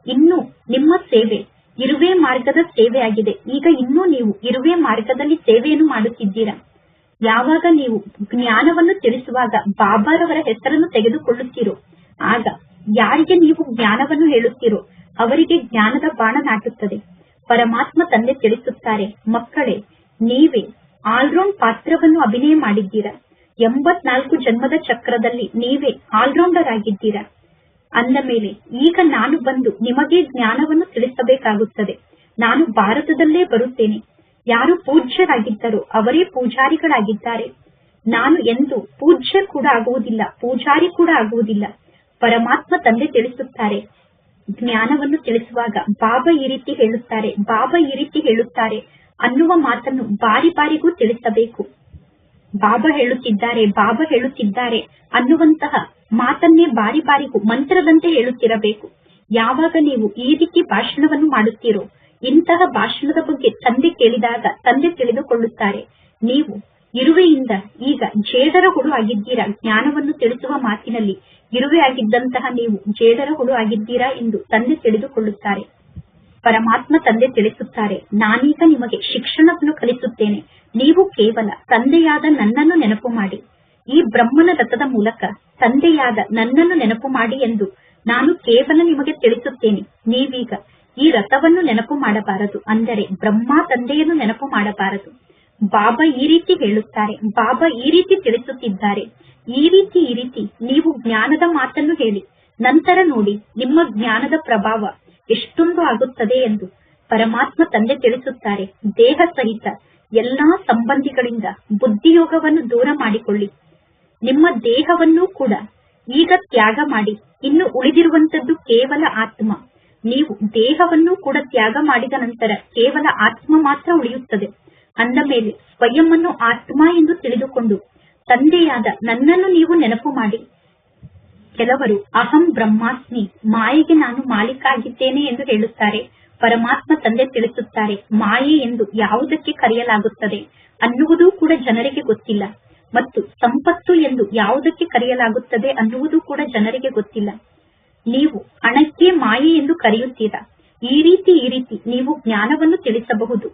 ಇನ್ನೂ ನಿಮ್ಮ ಸೇವೆ ಇರುವೆ ಮಾರ್ಗದ ಸೇವೆ ಆಗಿದೆ. ಈಗ ಇನ್ನೂ ನೀವು ಇರುವೆ ಮಾರ್ಗದಲ್ಲಿ ಸೇವೆಯನ್ನು ಮಾಡುತ್ತಿದ್ದೀರಾ. ಯಾವಾಗ ನೀವು ಜ್ಞಾನವನ್ನು ತಿಳಿಸುವಾಗ ಬಾಬಾರವರ ಹೆಸರನ್ನು ತೆಗೆದುಕೊಳ್ಳುತ್ತೀರೋ, ಆಗ ಯಾರಿಗೆ ನೀವು ಜ್ಞಾನವನ್ನು ಹೇಳುತ್ತೀರೋ ಅವರಿಗೆ ಜ್ಞಾನದ ಬಾಣ ನಾಟುತ್ತದೆ. ಪರಮಾತ್ಮ ತಂದೆ ತಿಳಿಸುತ್ತಾರೆ, ಮಕ್ಕಳೇ, ನೀವೇ ಆಲ್ರೌಂಡ್ ಪಾತ್ರವನ್ನು ಅಭಿನಯ ಮಾಡಿದ್ದೀರಾ. 84 ಜನ್ಮದ ಚಕ್ರದಲ್ಲಿ ನೀವೇ ಆಲ್ರೌಂಡರ್ ಆಗಿದ್ದೀರಾ. ಅಂದ ಮೇಲೆ ಈಗ ನಾನು ಬಂದು ನಿಮಗೆ ಜ್ಞಾನವನ್ನು ತಿಳಿಸಬೇಕಾಗುತ್ತದೆ. ನಾನು ಭಾರತದಲ್ಲೇ ಬರುತ್ತೇನೆ. ಯಾರು ಪೂಜ್ಯರಾಗಿದ್ದರೋ ಅವರೇ ಪೂಜಾರಿಗಳಾಗಿದ್ದಾರೆ. ನಾನು ಎಂದು ಪೂಜ್ಯ ಕೂಡ ಆಗುವುದಿಲ್ಲ, ಪೂಜಾರಿ ಕೂಡ ಆಗುವುದಿಲ್ಲ. ಪರಮಾತ್ಮ ತಂದೆ ತಿಳಿಸುತ್ತಾರೆ, ಜ್ಞಾನವನ್ನು ತಿಳಿಸುವಾಗ ಬಾಬಾ ಈ ರೀತಿ ಹೇಳುತ್ತಾರೆ, ಬಾಬಾ ಈ ರೀತಿ ಹೇಳುತ್ತಾರೆ ಅನ್ನುವ ಮಾತನ್ನು ಬಾರಿ ಬಾರಿಗೂ ತಿಳಿಸಬೇಕು. ಬಾಬಾ ಹೇಳುತ್ತಿದ್ದಾರೆ, ಬಾಬಾ ಹೇಳುತ್ತಿದ್ದಾರೆ ಅನ್ನುವಂತಹ ಮಾತನ್ನೇ ಬಾರಿ ಬಾರಿಗೂ ಮಂತ್ರದಂತೆ ಹೇಳುತ್ತಿರಬೇಕು. ಯಾವಾಗ ನೀವು ಈ ರೀತಿ ಭಾಷಣವನ್ನು ಮಾಡುತ್ತೀರೋ, ಇಂತಹ ಭಾಷಣದ ಬಗ್ಗೆ ತಂದೆ ಕೇಳಿದಾಗ ತಂದೆ ತಿಳಿದುಕೊಳ್ಳುತ್ತಾರೆ, ನೀವು ಇರುವೆಯಿಂದ ಈಗ ಜೇಡರ ಹುಳು ಆಗಿದ್ದೀರಾ. ಜ್ಞಾನವನ್ನು ತಿಳಿಸುವ ಮಾತಿನಲ್ಲಿ ಇರುವೆ ಆಗಿದ್ದಂತಹ ನೀವು ಜೇಡರ ಹುಳು ಆಗಿದ್ದೀರಾ ಎಂದು ತಂದೆ ತಿಳಿದುಕೊಳ್ಳುತ್ತಾರೆ. ಪರಮಾತ್ಮ ತಂದೆ ತಿಳಿಸುತ್ತಾರೆ, ನಾನೀಗ ನಿಮಗೆ ಶಿಕ್ಷಣವನ್ನು ಕಲಿಸುತ್ತೇನೆ. ನೀವು ಕೇವಲ ತಂದೆಯಾದ ನನ್ನನ್ನು ನೆನಪು ಮಾಡಿ. ಈ ಬ್ರಹ್ಮನ ರಥದ ಮೂಲಕ ತಂದೆಯಾದ ನನ್ನನ್ನು ನೆನಪು ಮಾಡಿ ಎಂದು ನಾನು ಕೇವಲ ನಿಮಗೆ ತಿಳಿಸುತ್ತೇನೆ. ನೀವೀಗ ಈ ರಥವನ್ನು ನೆನಪು ಮಾಡಬಾರದು, ಅಂದರೆ ಬ್ರಹ್ಮ ತಂದೆಯನ್ನು ನೆನಪು ಮಾಡಬಾರದು. ಬಾಬಾ ಈ ರೀತಿ ಹೇಳುತ್ತಾರೆ, ಬಾಬಾ ಈ ರೀತಿ ತಿಳಿಸುತ್ತಿದ್ದಾರೆ. ಈ ರೀತಿ ನೀವು ಜ್ಞಾನದ ಮಾತನ್ನು ಹೇಳಿ, ನಂತರ ನೋಡಿ ನಿಮ್ಮ ಜ್ಞಾನದ ಪ್ರಭಾವ ಎಷ್ಟೊಂದು ಆಗುತ್ತದೆ ಎಂದು ಪರಮಾತ್ಮ ತಂದೆ ತಿಳಿಸುತ್ತಾರೆ. ದೇಹ ಸಹಿತ ಎಲ್ಲಾ ಸಂಬಂಧಿಗಳಿಂದ ಬುದ್ಧಿಯೋಗವನ್ನು ದೂರ ಮಾಡಿಕೊಳ್ಳಿ. ನಿಮ್ಮ ದೇಹವನ್ನೂ ಕೂಡ ಈಗ ತ್ಯಾಗ ಮಾಡಿ. ಇನ್ನು ಉಳಿದಿರುವಂತದ್ದು ಕೇವಲ ಆತ್ಮ. ನೀವು ದೇಹವನ್ನೂ ಕೂಡ ತ್ಯಾಗ ಮಾಡಿದ ನಂತರ ಕೇವಲ ಆತ್ಮ ಮಾತ್ರ ಉಳಿಯುತ್ತದೆ. ಅಂದ ಮೇಲೆ ಸ್ವಯಂವನ್ನು ಆತ್ಮ ಎಂದು ತಿಳಿದುಕೊಂಡು ತಂದೆಯಾದ ನನ್ನನ್ನು ನೀವು ನೆನಪು ಮಾಡಿ. ಕೆಲವರು ಅಹಂ ಬ್ರಹ್ಮಾಸ್ಮಿ, ಮಾಯೆಗೆ ನಾನು ಮಾಲೀಕ ಆಗಿದ್ದೇನೆ ಎಂದು ಹೇಳುತ್ತಾರೆ. ಪರಮಾತ್ಮ ತಂದೆ ತಿಳಿಸುತ್ತಾರೆ, ಮಾಯೆ ಎಂದು ಯಾವುದಕ್ಕೆ ಕರೆಯಲಾಗುತ್ತದೆ ಅನ್ನುವುದೂ ಕೂಡ ಜನರಿಗೆ ಗೊತ್ತಿಲ್ಲ. ಮತ್ತು ಸಂಪತ್ತು ಎಂದು ಯಾವುದಕ್ಕೆ ಕರೆಯಲಾಗುತ್ತದೆ ಅನ್ನುವುದು ಕೂಡ ಜನರಿಗೆ ಗೊತ್ತಿಲ್ಲ. ನೀವು ಹಣಕ್ಕೆ ಮಾಯೆ ಎಂದು ಕರೆಯುತ್ತೀರಾ. ಈ ರೀತಿ ನೀವು ಜ್ಞಾನವನ್ನು ತಿಳಿಸಬಹುದು.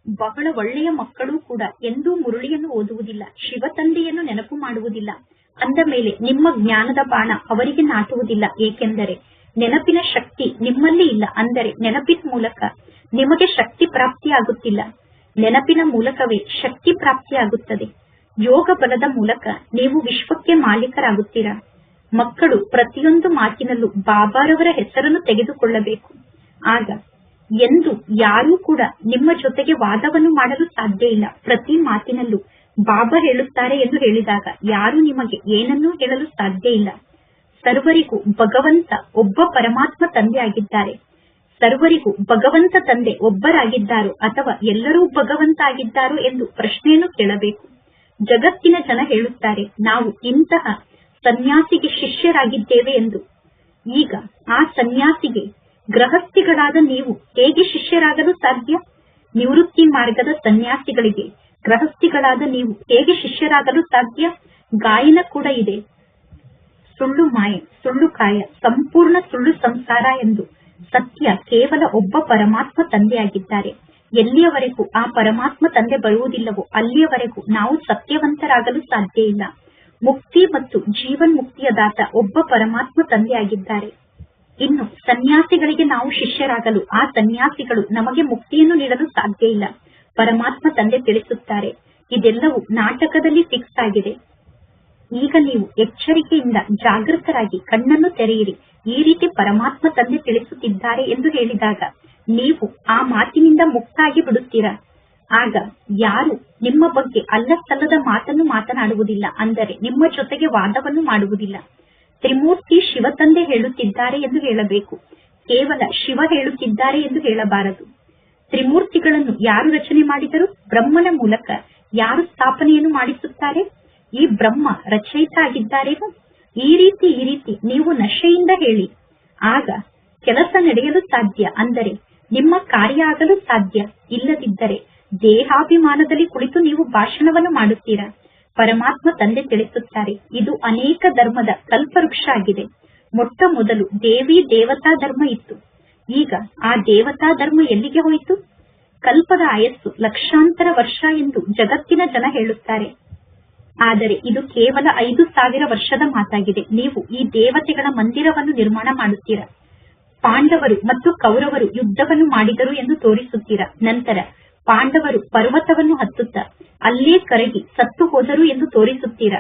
ಬಹಳ ಒಳ್ಳೆಯ ಮಕ್ಕಳು ಕೂಡ ಎಂದೂ ಮುರುಳಿಯನ್ನು ಓದುವುದಿಲ್ಲ, ಶಿವ ತಂದೆಯನ್ನು ನೆನಪು ಮಾಡುವುದಿಲ್ಲ. ಅಂದ ಮೇಲೆ ನಿಮ್ಮ ಜ್ಞಾನದ ಬಾಣ ಅವರಿಗೆ ನಾಟುವುದಿಲ್ಲ. ಏಕೆಂದರೆ ನೆನಪಿನ ಶಕ್ತಿ ನಿಮ್ಮಲ್ಲಿ ಇಲ್ಲ. ಅಂದರೆ ನೆನಪಿನ ಮೂಲಕ ನಿಮಗೆ ಶಕ್ತಿ ಪ್ರಾಪ್ತಿಯಾಗುತ್ತಿಲ್ಲ. ನೆನಪಿನ ಮೂಲಕವೇ ಶಕ್ತಿ ಪ್ರಾಪ್ತಿಯಾಗುತ್ತದೆ. ಯೋಗ ಬಲದ ಮೂಲಕ ನೀವು ವಿಶ್ವಕ್ಕೆ ಮಾಲೀಕರಾಗುತ್ತೀರಾ. ಮಕ್ಕಳು ಪ್ರತಿಯೊಂದು ಮಾತಿನಲ್ಲೂ ಬಾಬಾರವರ ಹೆಸರನ್ನು ತೆಗೆದುಕೊಳ್ಳಬೇಕು. ಆಗ ಎಂದು ಯಾರೂ ಕೂಡ ನಿಮ್ಮ ಜೊತೆಗೆ ವಾದವನ್ನು ಮಾಡಲು ಸಾಧ್ಯ ಇಲ್ಲ. ಪ್ರತಿ ಮಾತಿನಲ್ಲೂ ಬಾಬಾ ಹೇಳುತ್ತಾರೆ ಎಂದು ಹೇಳಿದಾಗ ಯಾರೂ ನಿಮಗೆ ಏನನ್ನೂ ಹೇಳಲು ಸಾಧ್ಯ ಇಲ್ಲ. ಸರ್ವರಿಗೂ ಭಗವಂತ ಒಬ್ಬ ಪರಮಾತ್ಮ ತಂದೆ ಆಗಿದ್ದಾರೆ. ಸರ್ವರಿಗೂ ಭಗವಂತ ತಂದೆ ಒಬ್ಬರಾಗಿದ್ದಾರೋ ಅಥವಾ ಎಲ್ಲರೂ ಭಗವಂತ ಆಗಿದ್ದಾರೋ ಎಂದು ಪ್ರಶ್ನೆಯನ್ನು ಕೇಳಬೇಕು. ಜಗತ್ತಿನ ಜನ ಹೇಳುತ್ತಾರೆ, ನಾವು ಇಂತಹ ಸನ್ಯಾಸಿಗೆ ಶಿಷ್ಯರಾಗಿದ್ದೇವೆ ಎಂದು. ಈಗ ಆ ಸನ್ಯಾಸಿಗೆ ಗೃಹಸ್ಥಿಗಳಾದ ನೀವು ಹೇಗೆ ಶಿಷ್ಯರಾಗಲು ಸಾಧ್ಯ? ನಿವೃತ್ತಿ ಮಾರ್ಗದ ಸನ್ಯಾಸಿಗಳಿಗೆ ಗೃಹಸ್ಥಿಗಳಾದ ನೀವು ಹೇಗೆ ಶಿಷ್ಯರಾಗಲು ಸಾಧ್ಯ? ಗಾಯನ ಕೂಡ ಇದೆ, ಸುಳ್ಳು ಮಾಯೆ, ಸುಳ್ಳು ಕಾಯ, ಸಂಪೂರ್ಣ ಸುಳ್ಳು ಸಂಸಾರ ಎಂದು. ಸತ್ಯ ಕೇವಲ ಒಬ್ಬ ಪರಮಾತ್ಮ ತಂದೆಯಾಗಿದ್ದಾರೆ. ಎಲ್ಲಿಯವರೆಗೂ ಆ ಪರಮಾತ್ಮ ತಂದೆ ಬರುವುದಿಲ್ಲವೋ ಅಲ್ಲಿಯವರೆಗೂ ನಾವು ಸತ್ಯವಂತರಾಗಲು ಸಾಧ್ಯ ಇಲ್ಲ. ಮುಕ್ತಿ ಮತ್ತು ಜೀವನ್ ಮುಕ್ತಿಯ ದಾತ ಒಬ್ಬ ಪರಮಾತ್ಮ ತಂದೆಯಾಗಿದ್ದಾರೆ. ಇನ್ನು ಸನ್ಯಾಸಿಗಳಿಗೆ ನಾವು ಶಿಷ್ಯರಾಗಲು ಆ ಸನ್ಯಾಸಿಗಳು ನಮಗೆ ಮುಕ್ತಿಯನ್ನು ನೀಡಲು ಸಾಧ್ಯ ಇಲ್ಲ. ಪರಮಾತ್ಮ ತಂದೆ ತಿಳಿಸುತ್ತಾರೆ, ಇದೆಲ್ಲವೂ ನಾಟಕದಲ್ಲಿ ಫಿಕ್ಸ್ ಆಗಿದೆ. ಈಗ ನೀವು ಎಚ್ಚರಿಕೆಯಿಂದ ಜಾಗೃತರಾಗಿ ಕಣ್ಣನ್ನು ತೆರೆಯಿರಿ. ಈ ರೀತಿ ಪರಮಾತ್ಮ ತಂದೆ ತಿಳಿಸುತ್ತಿದ್ದಾರೆ ಎಂದು ಹೇಳಿದಾಗ ನೀವು ಆ ಮಾತಿನಿಂದ ಮುಕ್ತಾಗಿ ಬಿಡುತ್ತೀರಾ. ಆಗ ಯಾರು ನಿಮ್ಮ ಬಗ್ಗೆ ಅಲ್ಲಸಲ್ಲದ ಮಾತನ್ನು ಮಾತನಾಡುವುದಿಲ್ಲ, ಅಂದರೆ ನಿಮ್ಮ ಜೊತೆಗೆ ವಾದವನ್ನು ಮಾಡುವುದಿಲ್ಲ. ತ್ರಿಮೂರ್ತಿ ಶಿವ ತಂದೆ ಹೇಳುತ್ತಿದ್ದಾರೆ ಎಂದು ಹೇಳಬೇಕು, ಕೇವಲ ಶಿವ ಹೇಳುತ್ತಿದ್ದಾರೆ ಎಂದು ಹೇಳಬಾರದು. ತ್ರಿಮೂರ್ತಿಗಳನ್ನು ಯಾರು ರಚನೆ ಮಾಡಿದರು? ಬ್ರಹ್ಮನ ಮೂಲಕ ಯಾರು ಸ್ಥಾಪನೆಯನ್ನು ಮಾಡಿಸುತ್ತಾರೆ? ಈ ಬ್ರಹ್ಮ ರಚಯಿತ ಆಗಿದ್ದಾರೇನು? ಈ ರೀತಿ ನೀವು ನಶೆಯಿಂದ ಹೇಳಿ, ಆಗ ಕೆಲಸ ನಡೆಯಲು ಸಾಧ್ಯ, ಅಂದರೆ ನಿಮ್ಮ ಕಾರ್ಯ ಆಗಲು ಸಾಧ್ಯ. ಇಲ್ಲದಿದ್ದರೆ ದೇಹಾಭಿಮಾನದಲ್ಲಿ ಕುಳಿತು ನೀವು ಭಾಷಣವನ್ನು ಮಾಡುತ್ತೀರಾ. ಪರಮಾತ್ಮ ತಂದೆ ತಿಳಿಸುತ್ತಾರೆ, ಇದು ಅನೇಕ ಧರ್ಮದ ಕಲ್ಪವೃಕ್ಷ ಆಗಿದೆ. ಮೊಟ್ಟ ಮೊದಲು ದೇವಿ ದೇವತಾ ಧರ್ಮ ಇತ್ತು. ಈಗ ಆ ದೇವತಾ ಧರ್ಮ ಎಲ್ಲಿಗೆ ಹೋಯಿತು? ಕಲ್ಪದ ಆಯಸ್ಸು ಲಕ್ಷಾಂತರ ವರ್ಷ ಎಂದು ಜಗತ್ತಿನ ಜನ ಹೇಳುತ್ತಾರೆ. ಆದರೆ ಇದು ಕೇವಲ 5,000 ವರ್ಷದ ಮಾತಾಗಿದೆ. ನೀವು ಈ ದೇವತೆಗಳ ಮಂದಿರವನ್ನು ನಿರ್ಮಾಣ ಮಾಡುತ್ತೀರಾ. ಪಾಂಡವರು ಮತ್ತು ಕೌರವರು ಯುದ್ಧವನ್ನು ಮಾಡಿದರು ಎಂದು ತೋರಿಸುತ್ತೀರಾ. ನಂತರ ಪಾಂಡವರು ಪರ್ವತವನ್ನು ಹತ್ತುತ್ತಾ ಅಲ್ಲೇ ಕರಗಿ ಸತ್ತು ಹೋದರು ಎಂದು ತೋರಿಸುತ್ತೀರಾ.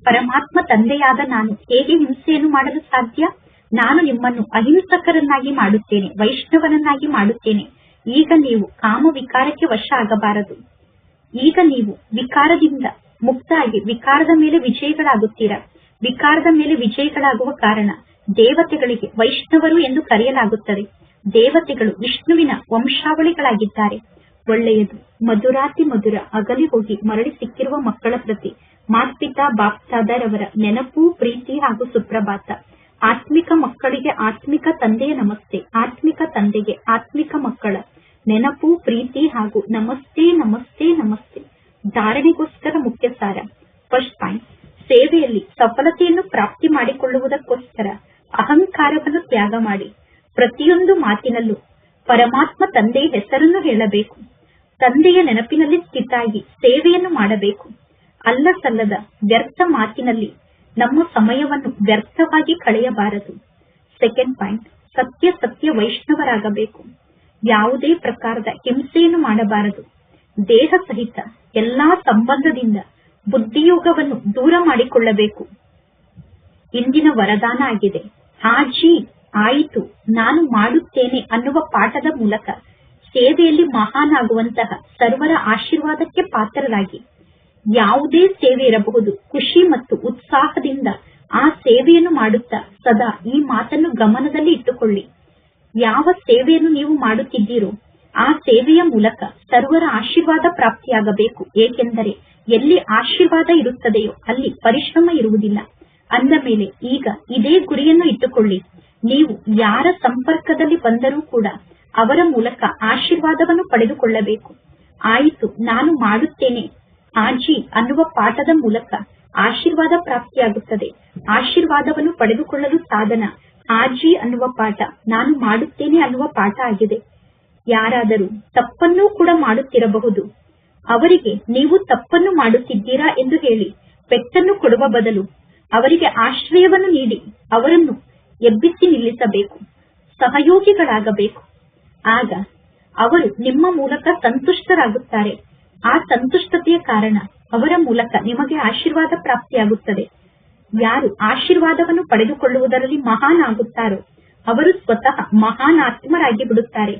ಪರಮಾತ್ಮ ತಂದೆಯಾದ ನಾನು ಹೇಗೆ ಹಿಂಸೆಯನ್ನು ಮಾಡಲು ಸಾಧ್ಯ? ನಾನು ನಿಮ್ಮನ್ನು ಅಹಿಂಸಕರನ್ನಾಗಿ ಮಾಡುತ್ತೇನೆ, ವೈಷ್ಣವನನ್ನಾಗಿ ಮಾಡುತ್ತೇನೆ. ಈಗ ನೀವು ಕಾಮ ವಿಕಾರಕ್ಕೆ ವಶ ಆಗಬಾರದು. ಈಗ ನೀವು ವಿಕಾರದಿಂದ ಮುಕ್ತಾಗಿ ವಿಕಾರದ ಮೇಲೆ ವಿಜಯಗಳಾಗುತ್ತೀರಾ. ವಿಕಾರದ ಮೇಲೆ ವಿಜಯಗಳಾಗುವ ಕಾರಣ ದೇವತೆಗಳಿಗೆ ವೈಷ್ಣವರು ಎಂದು ಕರೆಯಲಾಗುತ್ತದೆ. ದೇವತೆಗಳು ವಿಷ್ಣುವಿನ ವಂಶಾವಳಿಗಳಾಗಿದ್ದಾರೆ. ಒಳ್ಳೆಯದು. ಮಧುರಾತಿ ಮಧುರ ಅಗಲಿ ಹೋಗಿ ಮರಳಿ ಸಿಕ್ಕಿರುವ ಮಕ್ಕಳ ಪ್ರತಿ ಮಾತ್ಪಿತಾ ಬಾಪ್ತಾದರವರ ನೆನಪು, ಪ್ರೀತಿ ಹಾಗೂ ಸುಪ್ರಭಾತ. ಆತ್ಮಿಕ ಮಕ್ಕಳಿಗೆ ಆತ್ಮಿಕ ತಂದೆಯ ನಮಸ್ತೆ. ಆತ್ಮಿಕ ತಂದೆಗೆ ಆತ್ಮಿಕ ಮಕ್ಕಳ ನೆನಪು, ಪ್ರೀತಿ ಹಾಗೂ ನಮಸ್ತೆ ನಮಸ್ತೆ ನಮಸ್ತೆ. ಧಾರಣೆಗೋಸ್ಕರ ಮುಖ್ಯ ಸಾರ. ಫಸ್ಟ್ ಪಾಯಿಂಟ್, ಸೇವೆಯಲ್ಲಿ ಸಫಲತೆಯನ್ನು ಪ್ರಾಪ್ತಿ ಮಾಡಿಕೊಳ್ಳುವುದಕ್ಕೋಸ್ಕರ ಅಹಂಕಾರವನ್ನು ತ್ಯಾಗ ಮಾಡಿ ಪ್ರತಿಯೊಂದು ಮಾತಿನಲ್ಲೂ ಪರಮಾತ್ಮ ತಂದೆಯ ಹೆಸರನ್ನು ಹೇಳಬೇಕು. ತಂದೆಯ ನೆನಪಿನಲ್ಲಿ ಸ್ಥಿತಾಗಿ ಸೇವೆಯನ್ನು ಮಾಡಬೇಕು. ಅಲ್ಲಸಲ್ಲದ ವ್ಯರ್ಥ ಮಾತಿನಲ್ಲಿ ನಮ್ಮ ಸಮಯವನ್ನು ವ್ಯರ್ಥವಾಗಿ ಕಳೆಯಬಾರದು. ಸೆಕೆಂಡ್ ಪಾಯಿಂಟ್, ಸತ್ಯ ವೈಷ್ಣವರಾಗಬೇಕು. ಯಾವುದೇ ಪ್ರಕಾರದ ಹಿಂಸೆಯನ್ನು ಮಾಡಬಾರದು. ದೇಹ ಸಹಿತ ಎಲ್ಲಾ ಸಂಬಂಧದಿಂದ ಬುದ್ಧಿಯೋಗವನ್ನು ದೂರ ಮಾಡಿಕೊಳ್ಳಬೇಕು. ಇಂದಿನ ವರದಾನ ಆಗಿದೆ, ಹಾಜಿ ಆಯಿತು, ನಾನು ಮಾಡುತ್ತೇನೆ ಅನ್ನುವ ಪಾಠದ ಮೂಲಕ ಸೇವೆಯಲ್ಲಿ ಮಹಾನ್ ಆಗುವಂತಹ ಸರ್ವರ ಆಶೀರ್ವಾದಕ್ಕೆ ಪಾತ್ರರಾಗಿ ಯಾವುದೇ ಸೇವೆ ಇರಬಹುದು, ಖುಷಿ ಮತ್ತು ಉತ್ಸಾಹದಿಂದ ಆ ಸೇವೆಯನ್ನು ಮಾಡುತ್ತಾ ಸದಾ ಈ ಮಾತನ್ನು ಗಮನದಲ್ಲಿ ಇಟ್ಟುಕೊಳ್ಳಿ. ಯಾವ ಸೇವೆಯನ್ನು ನೀವು ಮಾಡುತ್ತಿದ್ದೀರೋ ಆ ಸೇವೆಯ ಮೂಲಕ ಸರ್ವರ ಆಶೀರ್ವಾದ ಪ್ರಾಪ್ತಿಯಾಗಬೇಕು. ಏಕೆಂದರೆ ಎಲ್ಲಿ ಆಶೀರ್ವಾದ ಇರುತ್ತದೆಯೋ ಅಲ್ಲಿ ಪರಿಶ್ರಮ ಇರುವುದಿಲ್ಲ. ಅಂದ ಮೇಲೆ ಈಗ ಇದೇ ಗುರಿಯನ್ನು ಇಟ್ಟುಕೊಳ್ಳಿ. ನೀವು ಯಾರ ಸಂಪರ್ಕದಲ್ಲಿ ಬಂದರೂ ಕೂಡ ಅವರ ಮೂಲಕ ಆಶೀರ್ವಾದವನ್ನು ಪಡೆದುಕೊಳ್ಳಬೇಕು. ಆಯಿತು, ನಾನು ಮಾಡುತ್ತೇನೆ ಆಜಿ ಅನ್ನುವ ಪಾಠದ ಮೂಲಕ ಆಶೀರ್ವಾದ ಪ್ರಾಪ್ತಿಯಾಗುತ್ತದೆ. ಆಶೀರ್ವಾದವನ್ನು ಪಡೆದುಕೊಳ್ಳಲು ಸಾಧನ ಆಜಿ ಅನ್ನುವ ಪಾಠ, ನಾನು ಮಾಡುತ್ತೇನೆ ಅನ್ನುವ ಪಾಠ ಆಗಿದೆ. ಯಾರಾದರೂ ತಪ್ಪನ್ನೂ ಕೂಡ ಮಾಡುತ್ತಿರಬಹುದು. ಅವರಿಗೆ ನೀವು ತಪ್ಪನ್ನು ಮಾಡುತ್ತಿದ್ದೀರಾ ಎಂದು ಹೇಳಿ ಪೆಟ್ಟನ್ನು ಕೊಡುವ ಬದಲು ಅವರಿಗೆ ಆಶ್ರಯವನ್ನು ನೀಡಿ ಅವರನ್ನು ಎಬ್ಬಿಸಿ ನಿಲ್ಲಿಸಬೇಕು. ಸಹಯೋಗಿಗಳಾಗಬೇಕು. ಆಗ ಅವರು ನಿಮ್ಮ ಮೂಲಕ ಸಂತುಷ್ಟರಾಗುತ್ತಾರೆ. ಆ ಸಂತುಷ್ಟತೆಯ ಕಾರಣ ಅವರ ಮೂಲಕ ನಿಮಗೆ ಆಶೀರ್ವಾದ ಪ್ರಾಪ್ತಿಯಾಗುತ್ತದೆ. ಯಾರು ಆಶೀರ್ವಾದವನ್ನು ಪಡೆದುಕೊಳ್ಳುವುದರಲ್ಲಿ ಮಹಾನ್ ಆಗುತ್ತಾರೋ ಅವರು ಸ್ವತಃ ಮಹಾನ್ ಆತ್ಮರಾಗಿ ಬಿಡುತ್ತಾರೆ.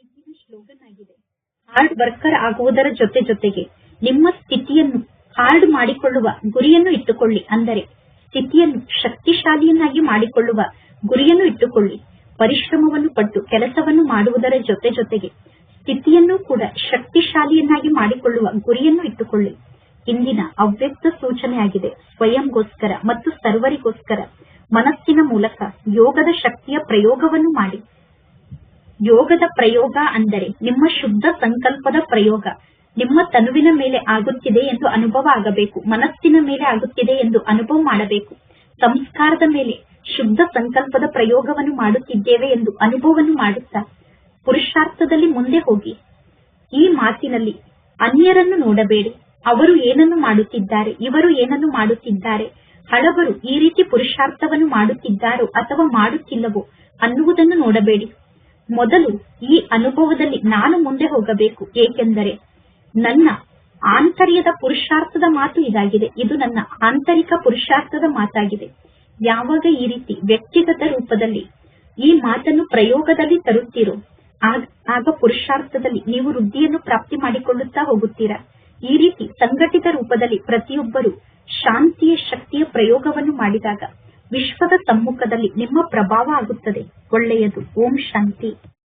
ಇಂದಿನ ಶ್ಲೋಗನ್ ಆಗಿದೆ, ಹಾರ್ಡ್ ವರ್ಕರ್ ಆಗುವುದರ ಜೊತೆಗೆ ನಿಮ್ಮ ಸ್ಥಿತಿಯನ್ನು ಹಾರ್ಡ್ ಮಾಡಿಕೊಳ್ಳುವ ಗುರಿಯನ್ನು ಇಟ್ಟುಕೊಳ್ಳಿ. ಅಂದರೆ ಸ್ಥಿತಿಯನ್ನು ಶಕ್ತಿಶಾಲಿಯನ್ನಾಗಿ ಮಾಡಿಕೊಳ್ಳುವ ಗುರಿಯನ್ನು ಇಟ್ಟುಕೊಳ್ಳಿ. ಪರಿಶ್ರಮವನ್ನು ಪಟ್ಟು ಕೆಲಸವನ್ನು ಮಾಡುವುದರ ಜೊತೆಗೆ ಸ್ಥಿತಿಯನ್ನು ಕೂಡ ಶಕ್ತಿಶಾಲಿಯನ್ನಾಗಿ ಮಾಡಿಕೊಳ್ಳುವ ಗುರಿಯನ್ನು ಇಟ್ಟುಕೊಳ್ಳಿ. ಇಂದಿನ ಅವ್ಯಕ್ತ ಸೂಚನೆಯಾಗಿದೆ, ಸ್ವಯಂಗೋಸ್ಕರ ಮತ್ತು ಸರ್ವರಿಗೋಸ್ಕರ ಮನಸ್ಸಿನ ಮೂಲಕ ಯೋಗದ ಶಕ್ತಿಯ ಪ್ರಯೋಗವನ್ನು ಮಾಡಿ. ಯೋಗದ ಪ್ರಯೋಗ ಅಂದರೆ ನಿಮ್ಮ ಶುದ್ಧ ಸಂಕಲ್ಪದ ಪ್ರಯೋಗ. ನಿಮ್ಮ ತನುವಿನ ಮೇಲೆ ಆಗುತ್ತಿದೆ ಎಂದು ಅನುಭವ ಆಗಬೇಕು. ಮನಸ್ಸಿನ ಮೇಲೆ ಆಗುತ್ತಿದೆ ಎಂದು ಅನುಭವ ಮಾಡಬೇಕು. ಸಂಸ್ಕಾರದ ಮೇಲೆ ಶುದ್ಧ ಸಂಕಲ್ಪದ ಪ್ರಯೋಗವನ್ನು ಮಾಡುತ್ತಿದ್ದೇವೆ ಎಂದು ಅನುಭವವನ್ನು ಮಾಡುತ್ತಾ ಪುರುಷಾರ್ಥದಲ್ಲಿ ಮುಂದೆ ಹೋಗಿ. ಈ ಮಾತಿನಲ್ಲಿ ಅನ್ಯರನ್ನು ನೋಡಬೇಡಿ. ಅವರು ಏನನ್ನು ಮಾಡುತ್ತಿದ್ದಾರೆ, ಇವರು ಏನನ್ನು ಮಾಡುತ್ತಿದ್ದಾರೆ, ಹಳಬರು ಈ ರೀತಿ ಪುರುಷಾರ್ಥವನ್ನು ಮಾಡುತ್ತಿದ್ದಾರೋ ಅಥವಾ ಮಾಡುತ್ತಿಲ್ಲವೋ ಅನ್ನುವುದನ್ನು ನೋಡಬೇಡಿ. ಮೊದಲು ಈ ಅನುಭವದಲ್ಲಿ ನಾನು ಮುಂದೆ ಹೋಗಬೇಕು, ಏಕೆಂದರೆ ನನ್ನ ಆಂತರ್ಯದ ಪುರುಷಾರ್ಥದ ಮಾತು ಇದಾಗಿದೆ. ಇದು ನನ್ನ ಆಂತರಿಕ ಪುರುಷಾರ್ಥದ ಮಾತಾಗಿದೆ. ಯಾವಾಗ ಈ ರೀತಿ ವ್ಯಕ್ತಿಗತ ರೂಪದಲ್ಲಿ ಈ ಮಾತನ್ನು ಪ್ರಯೋಗದಲ್ಲಿ ತರುತ್ತೀರೋ ಆಗ ಪುರುಷಾರ್ಥದಲ್ಲಿ ನೀವು ವೃದ್ಧಿಯನ್ನು ಪ್ರಾಪ್ತಿ ಮಾಡಿಕೊಳ್ಳುತ್ತಾ ಹೋಗುತ್ತೀರಾ. ಈ ರೀತಿ ಸಂಘಟಿತ ರೂಪದಲ್ಲಿ ಪ್ರತಿಯೊಬ್ಬರು ಶಾಂತಿಯ ಶಕ್ತಿಯ ಪ್ರಯೋಗವನ್ನು ಮಾಡಿದಾಗ ವಿಶ್ವದ ಸಮ್ಮುಖದಲ್ಲಿ ನಿಮ್ಮ ಪ್ರಭಾವ ಆಗುತ್ತದೆ. ಒಳ್ಳೆಯದು. ಓಂ ಶಾಂತಿ.